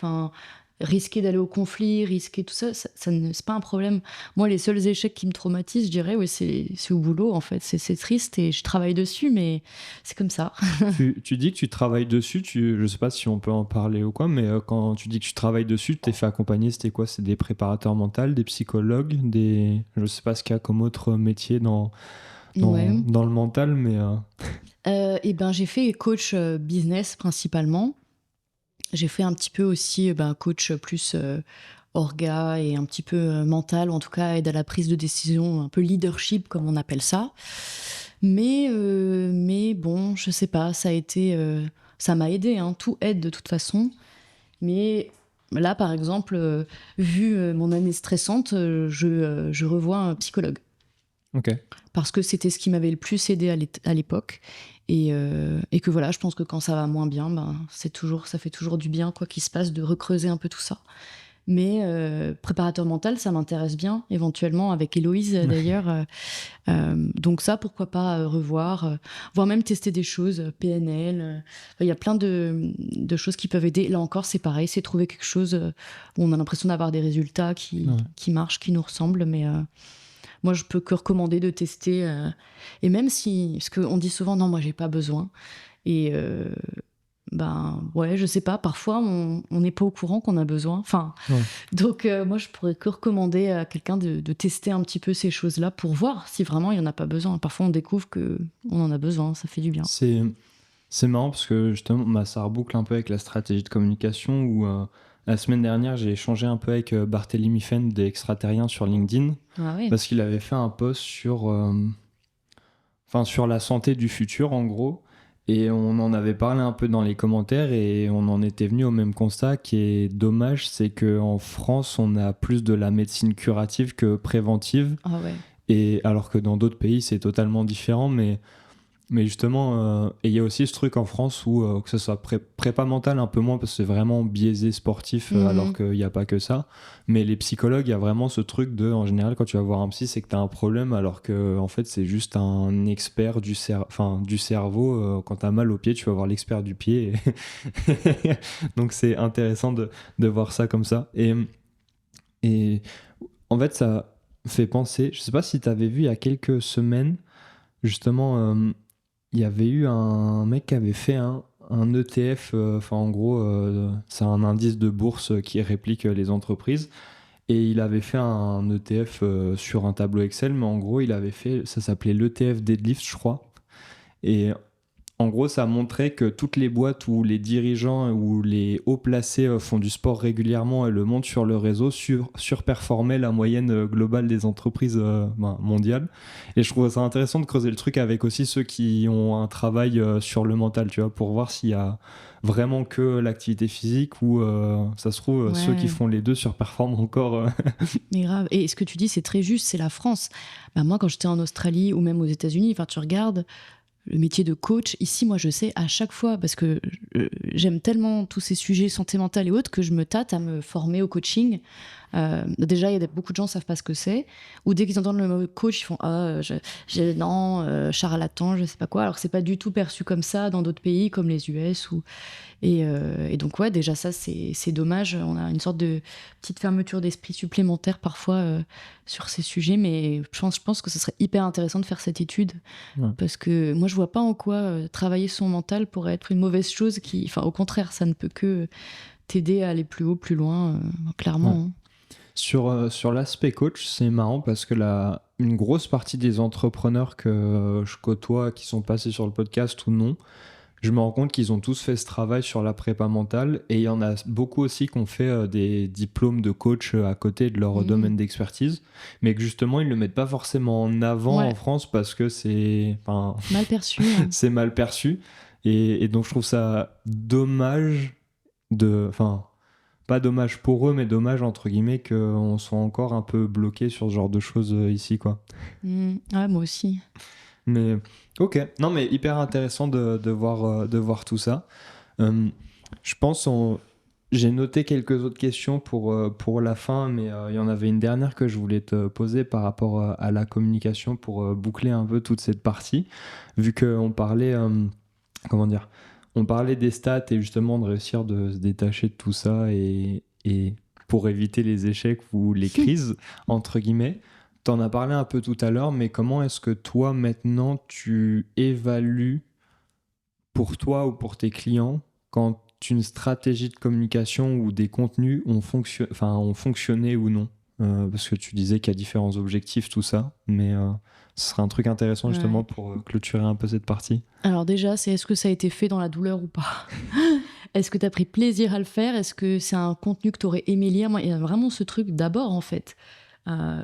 Risquer d'aller au conflit, risquer tout ça, c'est pas un problème. Moi, les seuls échecs qui me traumatisent, je dirais, ouais, c'est au boulot, en fait. C'est triste et je travaille dessus, mais c'est comme ça. Tu dis que tu travailles dessus, je sais pas si on peut en parler ou quoi, mais quand tu dis que tu travailles dessus, tu t'es fait accompagner, c'était quoi? C'est des préparateurs mentaux, des psychologues, je sais pas ce qu'il y a comme autre métier Ouais. dans le mental, mais Et ben, j'ai fait coach business principalement. J'ai fait un petit peu aussi coach plus orga et un petit peu mental, ou en tout cas aide à la prise de décision, un peu leadership comme on appelle ça. Mais bon, je sais pas, ça m'a aidé, hein, tout aide de toute façon. Mais là, par exemple, vu mon année stressante, je revois un psychologue ok. parce que c'était ce qui m'avait le plus aidé à l'époque. Et que voilà, je pense que quand ça va moins bien, ça fait toujours du bien, quoi qu'il se passe, de recreuser un peu tout ça. Mais préparateur mental, ça m'intéresse bien, éventuellement, avec Héloïse d'ailleurs. Donc ça, pourquoi pas revoir, voire même tester des choses, PNL. Il y a plein de choses qui peuvent aider. Là encore, c'est pareil, c'est trouver quelque chose où on a l'impression d'avoir des résultats Ouais. qui marchent, qui nous ressemblent. Mais moi, je peux que recommander de tester. Et même si, parce qu'on dit souvent, non, moi, j'ai pas besoin. Et ouais, je sais pas, parfois, on n'est pas au courant qu'on a besoin. Ouais. Donc, moi, je pourrais que recommander à quelqu'un de tester un petit peu ces choses-là pour voir si vraiment il n'y en a pas besoin. Parfois, on découvre qu'on en a besoin, ça fait du bien. C'est c'est marrant parce que justement, ça reboucle un peu avec la stratégie de communication où la semaine dernière, j'ai échangé un peu avec Barthélemy Fenn des Extraterriens sur LinkedIn Ah ouais. parce qu'il avait fait un post sur la santé du futur en gros. Et on en avait parlé un peu dans les commentaires et on en était venu au même constat qui est dommage, c'est qu'en France, on a plus de la médecine curative que préventive. Ah ouais. Et alors que dans d'autres pays, c'est totalement différent. Mais justement, et il y a aussi ce truc en France où que ce soit prépa mentale un peu moins parce que c'est vraiment biaisé sportif alors Mhm. qu'il n'y a pas que ça. Mais les psychologues, il y a vraiment ce truc de, en général, quand tu vas voir un psy, c'est que tu as un problème alors que en fait c'est juste un expert du cerveau. Quand tu as mal au pied, tu vas voir l'expert du pied. Donc c'est intéressant de voir ça comme ça. Et en fait, ça fait penser, je sais pas si tu avais vu il y a quelques semaines, justement. Il y avait eu un mec qui avait fait un ETF, en gros, c'est un indice de bourse qui réplique les entreprises. Et il avait fait un ETF sur un tableau Excel, mais en gros, il avait fait, ça s'appelait l'ETF Deadlift, je crois. Et en gros, ça montrait que toutes les boîtes où les dirigeants ou les hauts placés font du sport régulièrement et le montent sur le réseau surperformaient la moyenne globale des entreprises mondiales. Et je trouve ça intéressant de creuser le truc avec aussi ceux qui ont un travail sur le mental, tu vois, pour voir s'il y a vraiment que l'activité physique ou ça se trouve ceux qui Ouais, font les deux surperforment encore. mais grave. Et ce que tu dis, c'est très juste, c'est la France. Bah, moi, quand j'étais en Australie ou même aux États-Unis, enfin, tu regardes le métier de coach. Ici, moi, je sais à chaque fois, parce que j'aime tellement tous ces sujets santé mentale et autres, que je me tâte à me former au coaching. Déjà, il y a beaucoup de gens ne savent pas ce que c'est. Ou dès qu'ils entendent le mot coach, ils font ah, non, charlatan, je sais pas quoi. Alors que c'est pas du tout perçu comme ça dans d'autres pays comme les US ou et donc, ouais, déjà, ça, c'est dommage. On a une sorte de petite fermeture d'esprit supplémentaire parfois sur ces sujets, mais je pense que ce serait hyper intéressant de faire cette étude Ouais. parce que moi, je vois pas en quoi travailler son mental pourrait être une mauvaise chose enfin, au contraire, ça ne peut que t'aider à aller plus haut, plus loin, Ouais. clairement. Hein. Sur l'aspect coach, c'est marrant parce que une grosse partie des entrepreneurs que je côtoie, qui sont passés sur le podcast ou non, je me rends compte qu'ils ont tous fait ce travail sur la prépa mentale et il y en a beaucoup aussi qui ont fait des diplômes de coach à côté de leur Mhm. domaine d'expertise, mais que justement ils ne le mettent pas forcément en avant en Ouais, France parce que enfin, mal perçu. Hein. c'est mal perçu. Et donc je trouve ça dommage enfin, pas dommage pour eux, mais dommage entre guillemets qu'on soit encore un peu bloqué sur ce genre de choses ici, quoi. Ouais, moi aussi. Mais ok, non mais hyper intéressant de voir tout ça. Euh, je pense j'ai noté quelques autres questions pour la fin, mais il y en avait une dernière que je voulais te poser par rapport à la communication pour boucler un peu toute cette partie, vu qu'on parlait, comment dire, on parlait des stats et justement de réussir de se détacher de tout ça et pour éviter les échecs ou les crises, entre guillemets. T'en as parlé un peu tout à l'heure, mais comment est-ce que toi, maintenant, tu évalues pour toi ou pour tes clients quand une stratégie de communication ou des contenus ont fonctionné ou non? Parce que tu disais qu'il y a différents objectifs, tout ça, mais ce serait un truc intéressant justement Ouais. pour clôturer un peu cette partie. Alors déjà, c'est est-ce que ça a été fait dans la douleur ou pas? Est-ce que tu as pris plaisir à le faire? Est-ce que c'est un contenu que tu aurais aimé lire? Moi, il y a vraiment ce truc d'abord, en fait.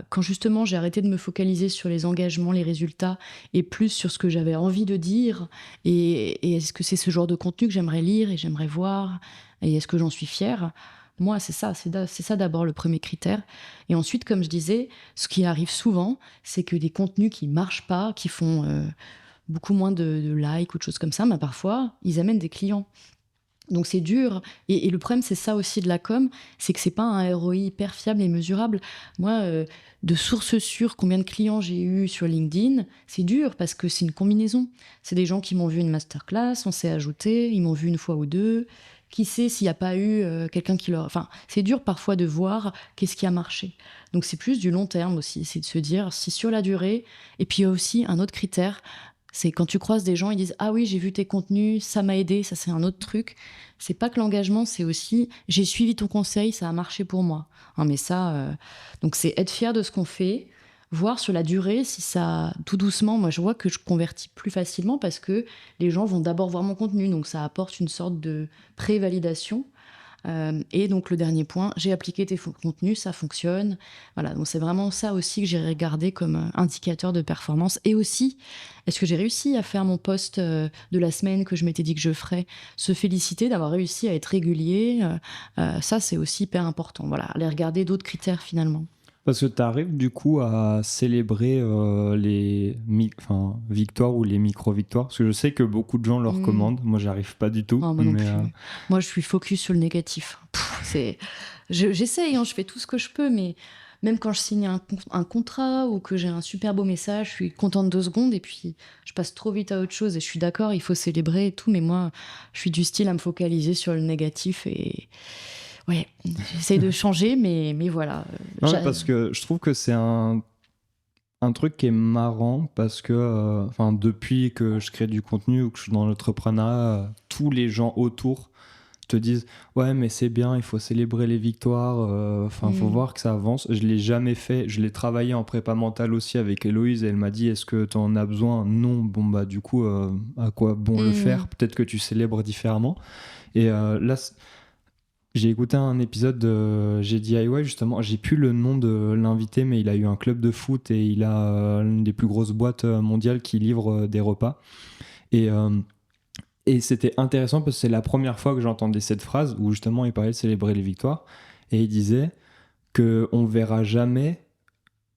Quand justement j'ai arrêté de me focaliser sur les engagements, les résultats, et plus sur ce que j'avais envie de dire, et est-ce que c'est ce genre de contenu que j'aimerais lire et j'aimerais voir, et est-ce que j'en suis fière? Moi, c'est ça, c'est ça d'abord le premier critère. Et ensuite, comme je disais, ce qui arrive souvent, c'est que des contenus qui marchent pas, qui font beaucoup moins de likes ou de choses comme ça, mais parfois, ils amènent des clients. Donc c'est dur. Et le problème, c'est ça aussi de la com, c'est que c'est pas un ROI hyper fiable et mesurable. Moi, de sources sûres, combien de clients j'ai eu sur LinkedIn, c'est dur parce que c'est une combinaison. C'est des gens qui m'ont vu une masterclass, on s'est ajouté, ils m'ont vu une fois ou deux. Qui sait s'il n'y a pas eu quelqu'un qui leur... Enfin, c'est dur parfois de voir qu'est-ce qui a marché. Donc c'est plus du long terme aussi, c'est de se dire si sur la durée... Et puis il y a aussi un autre critère, c'est quand tu croises des gens, ils disent ah oui, j'ai vu tes contenus, ça m'a aidé, ça c'est un autre truc. C'est pas que l'engagement, c'est aussi j'ai suivi ton conseil, ça a marché pour moi. Hein, mais ça, donc c'est être fier de ce qu'on fait, voir sur la durée si ça, tout doucement, moi je vois que je convertis plus facilement parce que les gens vont d'abord voir mon contenu, donc ça apporte une sorte de pré-validation. Et donc le dernier point, j'ai appliqué tes contenus, ça fonctionne. Voilà, donc c'est vraiment ça aussi que j'ai regardé comme indicateur de performance. Et aussi, est-ce que j'ai réussi à faire mon post de la semaine que je m'étais dit que je ferais? Se féliciter d'avoir réussi à être régulier, ça c'est aussi hyper important. Voilà, aller regarder d'autres critères finalement. Parce que tu arrives du coup à célébrer victoires ou les micro-victoires. Parce que je sais que beaucoup de gens le Hmm. recommandent. Moi, j'arrive pas du tout. Non, moi non Mais plus. Moi, je suis focus sur le négatif. J'essaye, hein, je fais tout ce que je peux, mais même quand je signe un contrat ou que j'ai un super beau message, je suis contente 2 secondes et puis je passe trop vite à autre chose. Et je suis d'accord, il faut célébrer et tout, mais moi, je suis du style à me focaliser sur le négatif et ouais, j'essaye de changer, mais voilà. non, mais parce que je trouve que c'est un truc qui est marrant parce que depuis que je crée du contenu ou que je suis dans l'entrepreneuriat, tous les gens autour te disent ouais mais c'est bien, il faut célébrer les victoires, faut voir que ça avance. Je l'ai jamais fait, je l'ai travaillé en prépa mentale aussi avec Héloïse et elle m'a dit est-ce que tu en as besoin? Non, bon bah du coup à quoi bon le faire? Peut-être que tu célèbres différemment. Et là j'ai écouté un épisode de GDIY justement, j'ai plus le nom de l'invité mais il a eu un club de foot et il a l'une des plus grosses boîtes mondiales qui livre des repas. Et c'était intéressant parce que c'est la première fois que j'entendais cette phrase où justement il parlait de célébrer les victoires et il disait qu'on ne verra jamais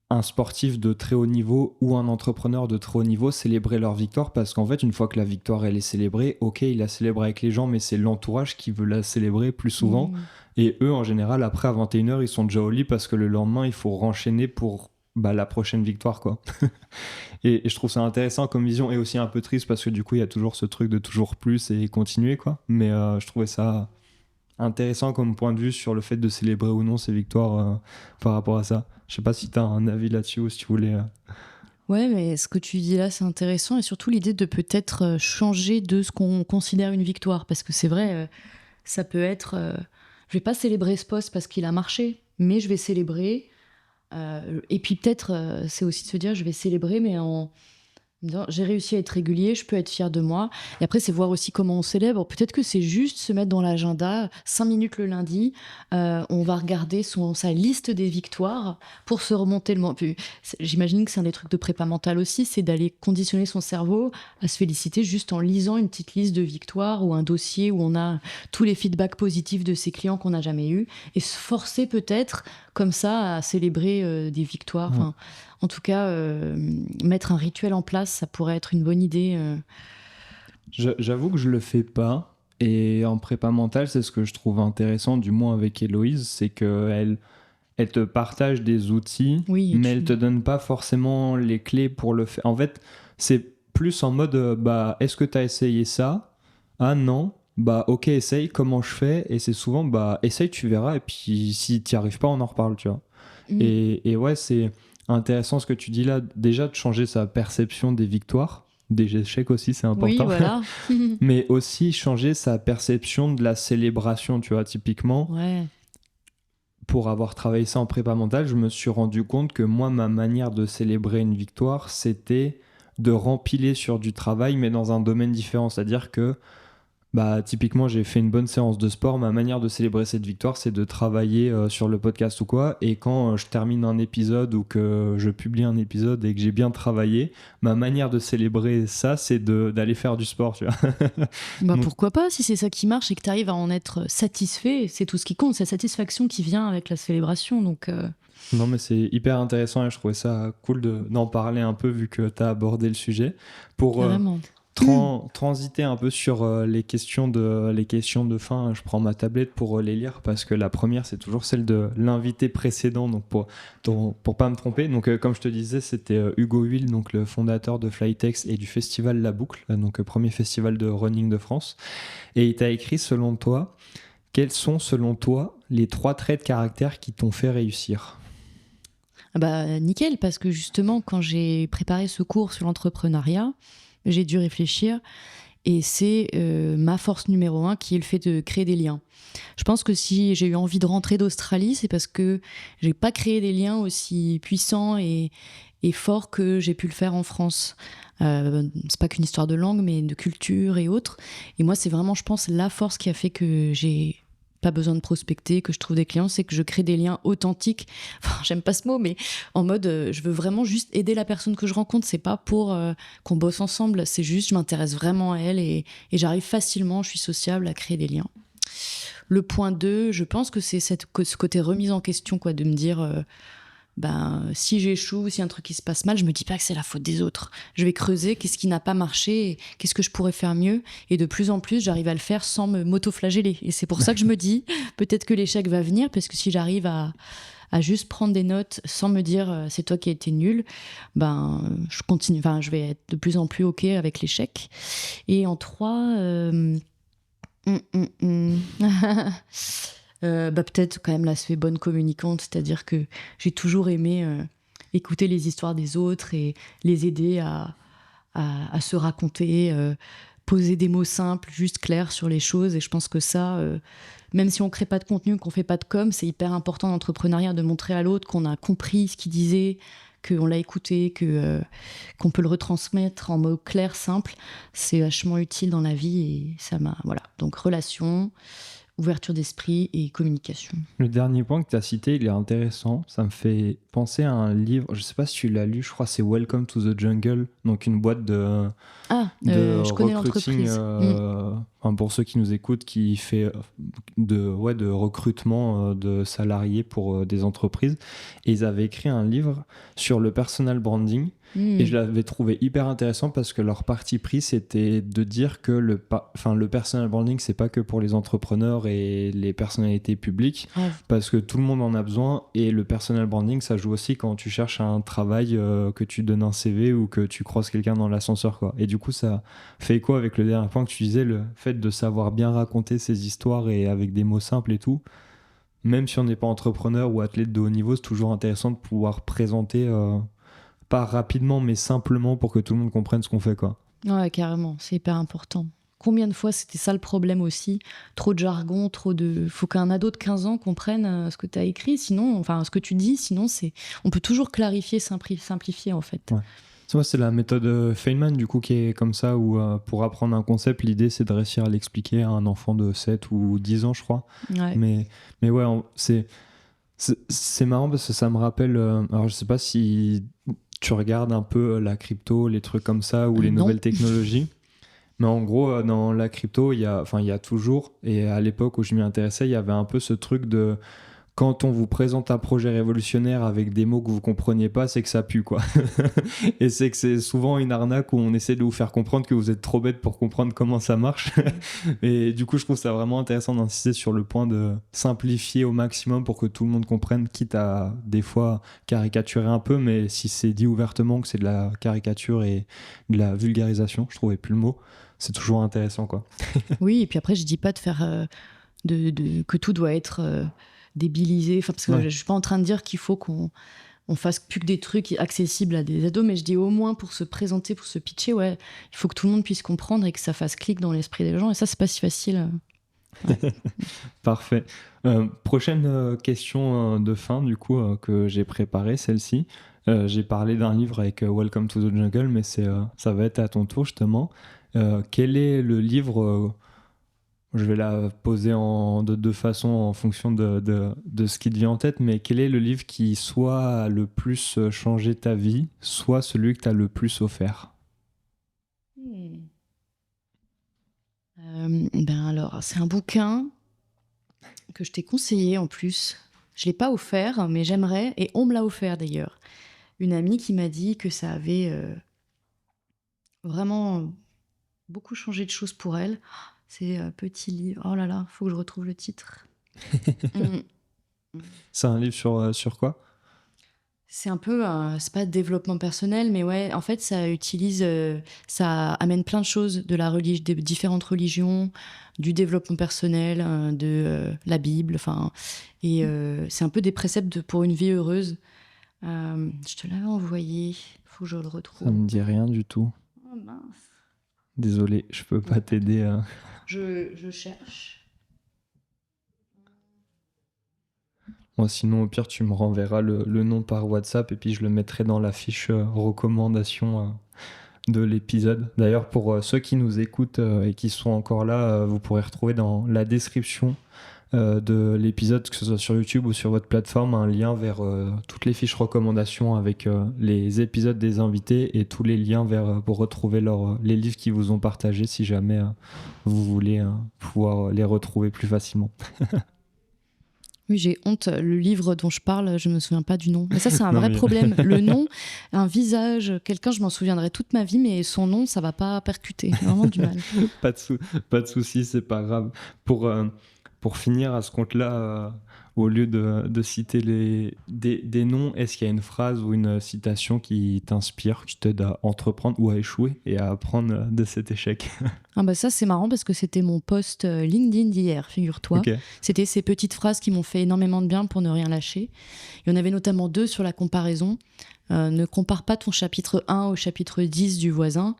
un sportif de très haut niveau ou un entrepreneur de très haut niveau célébrer leur victoire parce qu'en fait une fois que la victoire elle est célébrée, ok il la célèbre avec les gens mais c'est l'entourage qui veut la célébrer plus souvent et eux en général après à 21h ils sont déjà au lit parce que le lendemain il faut renchaîner pour la prochaine victoire quoi. Et je trouve ça intéressant comme vision et aussi un peu triste parce que du coup il y a toujours ce truc de toujours plus et continuer quoi. Mais je trouvais ça intéressant comme point de vue sur le fait de célébrer ou non ces victoires par rapport à ça. Je sais pas si tu as un avis là-dessus ou si tu voulais... Ouais, mais ce que tu dis là, c'est intéressant et surtout l'idée de peut-être changer de ce qu'on considère une victoire. Parce que c'est vrai, ça peut être... je vais pas célébrer ce poste parce qu'il a marché, mais je vais célébrer... et puis peut-être, c'est aussi de se dire, je vais célébrer, mais en disant, j'ai réussi à être régulier, je peux être fière de moi. Et après, c'est voir aussi comment on célèbre. Peut-être que c'est juste se mettre dans l'agenda, 5 minutes le lundi, on va regarder sa liste des victoires pour se remonter le moment. Puis, j'imagine que c'est un des trucs de prépa mentale aussi, c'est d'aller conditionner son cerveau à se féliciter juste en lisant une petite liste de victoires ou un dossier où on a tous les feedbacks positifs de ses clients qu'on n'a jamais eus et se forcer peut-être comme ça à célébrer des victoires. Enfin, en tout cas, mettre un rituel en place, ça pourrait être une bonne idée. J'avoue que je le fais pas. Et en prépa mentale, c'est ce que je trouve intéressant, du moins avec Héloïse, c'est qu'elle te partage des outils, mais elle te donne pas forcément les clés pour le faire. En fait, c'est plus en mode, est-ce que tu as essayé ça? Ah non. Ok, essaye, comment je fais? Et c'est souvent, essaye, tu verras. Et puis si tu n'y arrives pas, on en reparle, tu vois. Et ouais, c'est intéressant ce que tu dis là, déjà de changer sa perception des victoires, des échecs aussi c'est important, oui, voilà. mais aussi changer sa perception de la célébration, tu vois, typiquement. Ouais. Pour avoir travaillé ça en prépa mentale, je me suis rendu compte que moi, ma manière de célébrer une victoire, c'était de rempiler sur du travail, mais dans un domaine différent, c'est-à-dire que typiquement, j'ai fait une bonne séance de sport. Ma manière de célébrer cette victoire, c'est de travailler sur le podcast ou quoi. Et quand je termine un épisode ou que je publie un épisode et que j'ai bien travaillé, ma manière de célébrer ça, c'est d'aller faire du sport, tu vois. Donc, pourquoi pas, si c'est ça qui marche et que tu arrives à en être satisfait, c'est tout ce qui compte, c'est la satisfaction qui vient avec la célébration. Donc, Non, mais c'est hyper intéressant et je trouvais ça cool d'en parler un peu vu que tu as abordé le sujet. Pour carrément. Transiter un peu sur les questions de fin, je prends ma tablette pour les lire parce que la première c'est toujours celle de l'invité précédent, donc pour pas me tromper. Donc comme je te disais, c'était Hugo Huil, donc le fondateur de Flytex et du festival La Boucle, donc premier festival de running de France, et il t'a écrit: selon toi, quels sont selon toi les 3 traits de caractère qui t'ont fait réussir? Nickel, parce que justement quand j'ai préparé ce cours sur l'entrepreneuriat, j'ai dû réfléchir et c'est ma force numéro 1 qui est le fait de créer des liens. Je pense que si j'ai eu envie de rentrer d'Australie, c'est parce que j'ai pas créé des liens aussi puissants et forts que j'ai pu le faire en France. C'est pas qu'une histoire de langue, mais de culture et autres. Et moi, c'est vraiment, je pense, la force qui a fait que j'ai pas besoin de prospecter, que je trouve des clients, c'est que je crée des liens authentiques. Enfin, j'aime pas ce mot, mais en mode, je veux vraiment juste aider la personne que je rencontre. C'est pas pour qu'on bosse ensemble, c'est juste, je m'intéresse vraiment à elle et j'arrive facilement, je suis sociable, à créer des liens. Le point 2, je pense que c'est ce côté remise en question, quoi, de me dire... si j'échoue, si un truc qui se passe mal, je me dis pas que c'est la faute des autres. Je vais creuser qu'est-ce qui n'a pas marché, et qu'est-ce que je pourrais faire mieux. Et de plus en plus, j'arrive à le faire sans m'auto-flageller. Et c'est pour ça que je me dis, peut-être que l'échec va venir, parce que si j'arrive à juste prendre des notes sans me dire c'est toi qui as été nul, je continue. Enfin, je vais être de plus en plus OK avec l'échec. Et en 3, peut-être quand même l'aspect bonne communicante, c'est-à-dire que j'ai toujours aimé écouter les histoires des autres et les aider à se raconter, poser des mots simples, juste clairs sur les choses. Et je pense que ça, même si on crée pas de contenu, qu'on fait pas de com, c'est hyper important dans l'entrepreneuriat de montrer à l'autre qu'on a compris ce qu'il disait, qu'on l'a écouté, qu'on peut le retransmettre en mots clairs, simples. C'est vachement utile dans la vie et ça m'a... Voilà. Donc, relation, ouverture d'esprit et communication. Le dernier point que tu as cité, il est intéressant. Ça me fait penser à un livre, je sais pas si tu l'as lu, je crois que c'est Welcome to the Jungle, donc une boîte de Je connais recruiting, l'entreprise. enfin, pour ceux qui nous écoutent, qui fait de recrutement de salariés pour des entreprises. Et ils avaient écrit un livre sur le personal branding. Et je l'avais trouvé hyper intéressant parce que leur parti pris, c'était de dire que le personal branding, c'est pas que pour les entrepreneurs et les personnalités publiques, parce que tout le monde en a besoin. Et le personal branding, ça joue aussi quand tu cherches un travail, que tu donnes un CV ou que tu croises quelqu'un dans l'ascenseur, quoi. Et du coup, ça fait écho avec le dernier point que tu disais, le fait de savoir bien raconter ses histoires et avec des mots simples et tout. Même si on n'est pas entrepreneur ou athlète de haut niveau, c'est toujours intéressant de pouvoir présenter... pas rapidement, mais simplement pour que tout le monde comprenne ce qu'on fait, quoi. Ouais, carrément, c'est hyper important. Combien de fois c'était ça le problème aussi? Trop de jargon, faut qu'un ado de 15 ans comprenne ce que tu as écrit, sinon, enfin, ce que tu dis, sinon, on peut toujours clarifier, simplifier, en fait. Ouais. C'est la méthode Feynman, du coup, qui est comme ça, où pour apprendre un concept, l'idée, c'est de réussir à l'expliquer à un enfant de 7 ou 10 ans, je crois. Ouais. Mais ouais, c'est marrant parce que ça me rappelle... alors, je sais pas si tu regardes un peu la crypto, les trucs comme ça, ou les nouvelles technologies. Mais en gros, dans la crypto, il y a toujours, et à l'époque où je m'y intéressais, il y avait un peu ce truc de... Quand on vous présente un projet révolutionnaire avec des mots que vous compreniez pas, c'est que ça pue, quoi. Et c'est que c'est souvent une arnaque où on essaie de vous faire comprendre que vous êtes trop bête pour comprendre comment ça marche. Et du coup, je trouve ça vraiment intéressant d'insister sur le point de simplifier au maximum pour que tout le monde comprenne, quitte à des fois caricaturer un peu, mais si c'est dit ouvertement que c'est de la caricature et de la vulgarisation, je trouvais plus le mot, c'est toujours intéressant, quoi. Oui, et puis après, je dis pas de faire que tout doit être débilisé, parce que je suis pas en train de dire qu'il faut qu'on fasse plus que des trucs accessibles à des ados, mais je dis au moins pour se présenter, pour se pitcher, il faut que tout le monde puisse comprendre et que ça fasse clic dans l'esprit des gens, et ça, c'est pas si facile. Ouais. Parfait. Prochaine question de fin, du coup, que j'ai préparée, celle-ci. J'ai parlé d'un livre avec Welcome to the Jungle, mais ça va être à ton tour, justement. Quel est le livre... je vais la poser de deux façons en fonction de ce qui te vient en tête, mais quel est le livre qui soit a le plus changé ta vie, soit celui que tu as le plus offert? Alors, c'est un bouquin que je t'ai conseillé en plus. Je ne l'ai pas offert, mais j'aimerais, et on me l'a offert d'ailleurs. Une amie qui m'a dit que ça avait vraiment beaucoup changé de choses pour elle. C'est Petit livre. Oh là là, faut que je retrouve le titre. C'est un livre sur quoi? C'est un peu, c'est pas développement personnel, mais ouais, en fait, ça amène plein de choses de des différentes religions, du développement personnel, de la Bible, enfin, et c'est un peu des préceptes pour une vie heureuse. Je te l'avais envoyé, faut que je le retrouve. Ça me dit rien du tout. Oh mince. Désolé, je peux pas t'aider. Je cherche. Moi, sinon, au pire, tu me renverras le nom par WhatsApp et puis je le mettrai dans la fiche recommandation de l'épisode. D'ailleurs, pour ceux qui nous écoutent et qui sont encore là, vous pourrez retrouver dans la description de l'épisode, que ce soit sur YouTube ou sur votre plateforme, un lien vers toutes les fiches recommandations avec les épisodes des invités et tous les liens pour retrouver les livres qu'ils vous ont partagés si jamais vous voulez pouvoir les retrouver plus facilement. Oui, j'ai honte. Le livre dont je parle, je me souviens pas du nom. Mais ça, c'est un vrai problème. Le nom, un visage, quelqu'un, je m'en souviendrai toute ma vie, mais son nom, ça va pas percuter. J'ai vraiment du mal. Pas de souci, c'est pas grave. Pour finir à ce compte-là, au lieu de citer des noms, est-ce qu'il y a une phrase ou une citation qui t'inspire, qui t'aide à entreprendre ou à échouer et à apprendre de cet échec? Ça, c'est marrant parce que c'était mon post LinkedIn d'hier, figure-toi. Okay. C'était ces petites phrases qui m'ont fait énormément de bien pour ne rien lâcher. Il y en avait notamment 2 sur la comparaison. Ne compare pas ton chapitre 1 au chapitre 10 du voisin.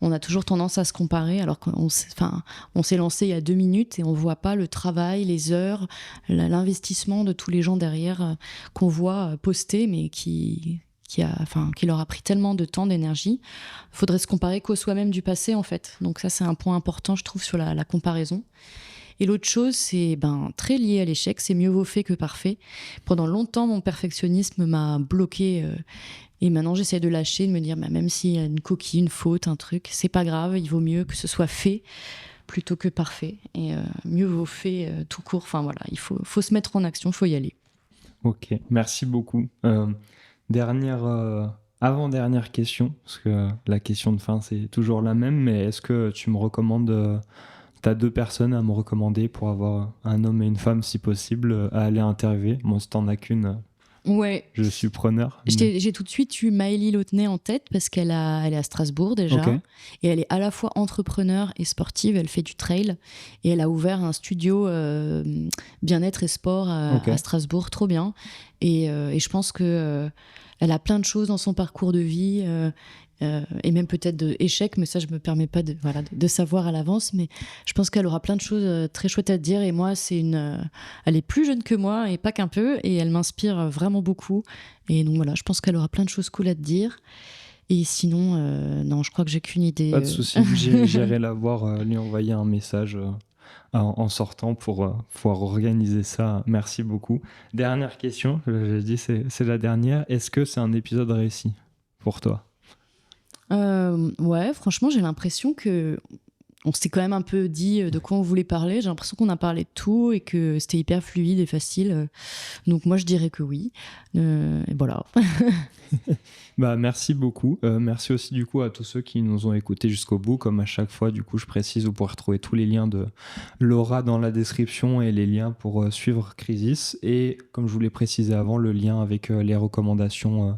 On a toujours tendance à se comparer alors qu'on s'est lancé il y a 2 minutes et on ne voit pas le travail, les heures, l'investissement de tous les gens derrière qu'on voit poster, mais qui leur a pris tellement de temps, d'énergie. Il faudrait se comparer qu'au soi-même du passé, en fait. Donc ça, c'est un point important, je trouve, sur la comparaison. Et l'autre chose, c'est très lié à l'échec, c'est mieux vaut fait que parfait. Pendant longtemps, mon perfectionnisme m'a bloqué et maintenant j'essaie de lâcher, de me dire même s'il y a une coquille, une faute, un truc, c'est pas grave, il vaut mieux que ce soit fait plutôt que parfait. Et mieux vaut fait tout court. Enfin voilà, il faut se mettre en action, il faut y aller. Ok, merci beaucoup. Avant-dernière question, parce que la question de fin c'est toujours la même, mais est-ce que tu me recommandes... T'as 2 personnes à me recommander pour avoir un homme et une femme, si possible, à aller interviewer. Moi, si t'en as qu'une, Ouais. je suis preneur. J'ai tout de suite eu Maëlie Lautenay en tête parce elle est à Strasbourg déjà. Okay. Et elle est à la fois entrepreneur et sportive. Elle fait du trail et elle a ouvert un studio bien-être et sport à Strasbourg. Trop bien. Et je pense que elle a plein de choses dans son parcours de vie. Et même peut-être d'échecs, mais ça je me permets pas de savoir à l'avance, mais je pense qu'elle aura plein de choses très chouettes à te dire. Et moi elle est plus jeune que moi et pas qu'un peu, et elle m'inspire vraiment beaucoup, et donc voilà, je pense qu'elle aura plein de choses cool à te dire. Et sinon non, je crois que j'ai qu'une idée. Pas de souci, j'irai la voir, lui envoyer un message en sortant pour pouvoir organiser ça. Merci beaucoup. Dernière question, je dis c'est la dernière. Est-ce que c'est un épisode réussi pour toi? Ouais, franchement, j'ai l'impression que on s'est quand même un peu dit de quoi on voulait parler. J'ai l'impression qu'on a parlé de tout et que c'était hyper fluide et facile. Donc moi, je dirais que oui. Et voilà. Merci beaucoup. Merci aussi du coup à tous ceux qui nous ont écoutés jusqu'au bout. Comme à chaque fois, du coup, je précise, vous pourrez retrouver tous les liens de Laura dans la description et les liens pour suivre Crisis. Et comme je vous l'ai précisé avant, le lien avec les recommandations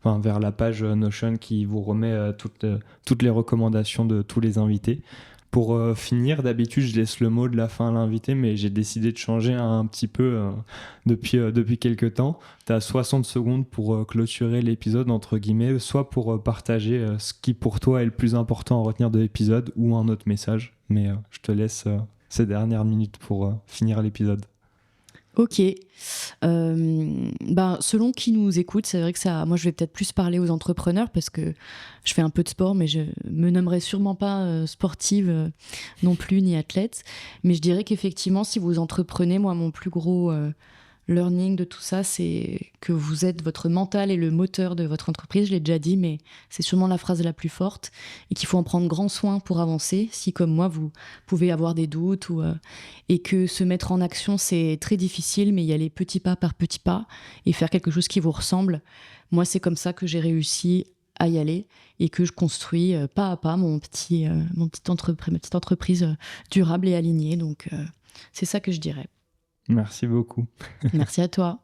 vers la page Notion qui vous remet toutes les recommandations de tous les invités. Pour finir, d'habitude, je laisse le mot de la fin à l'invité, mais j'ai décidé de changer un petit peu depuis quelques temps. Tu as 60 secondes pour clôturer l'épisode, entre guillemets, soit pour partager ce qui pour toi est le plus important à retenir de l'épisode ou un autre message. Mais je te laisse ces dernières minutes pour finir l'épisode. Ok. Selon qui nous écoute, c'est vrai que moi je vais peut-être plus parler aux entrepreneurs parce que je fais un peu de sport, mais je me nommerai sûrement pas sportive non plus, ni athlète. Mais je dirais qu'effectivement, si vous entreprenez, moi mon plus gros learning de tout ça, c'est que vous êtes votre mental et le moteur de votre entreprise. Je l'ai déjà dit, mais c'est sûrement la phrase la plus forte, et qu'il faut en prendre grand soin pour avancer. Si, comme moi, vous pouvez avoir des doutes et que se mettre en action, c'est très difficile, mais y aller petit pas par petit pas et faire quelque chose qui vous ressemble. Moi, c'est comme ça que j'ai réussi à y aller et que je construis pas à pas ma petite entreprise durable et alignée. Donc, c'est ça que je dirais. Merci beaucoup. Merci à toi.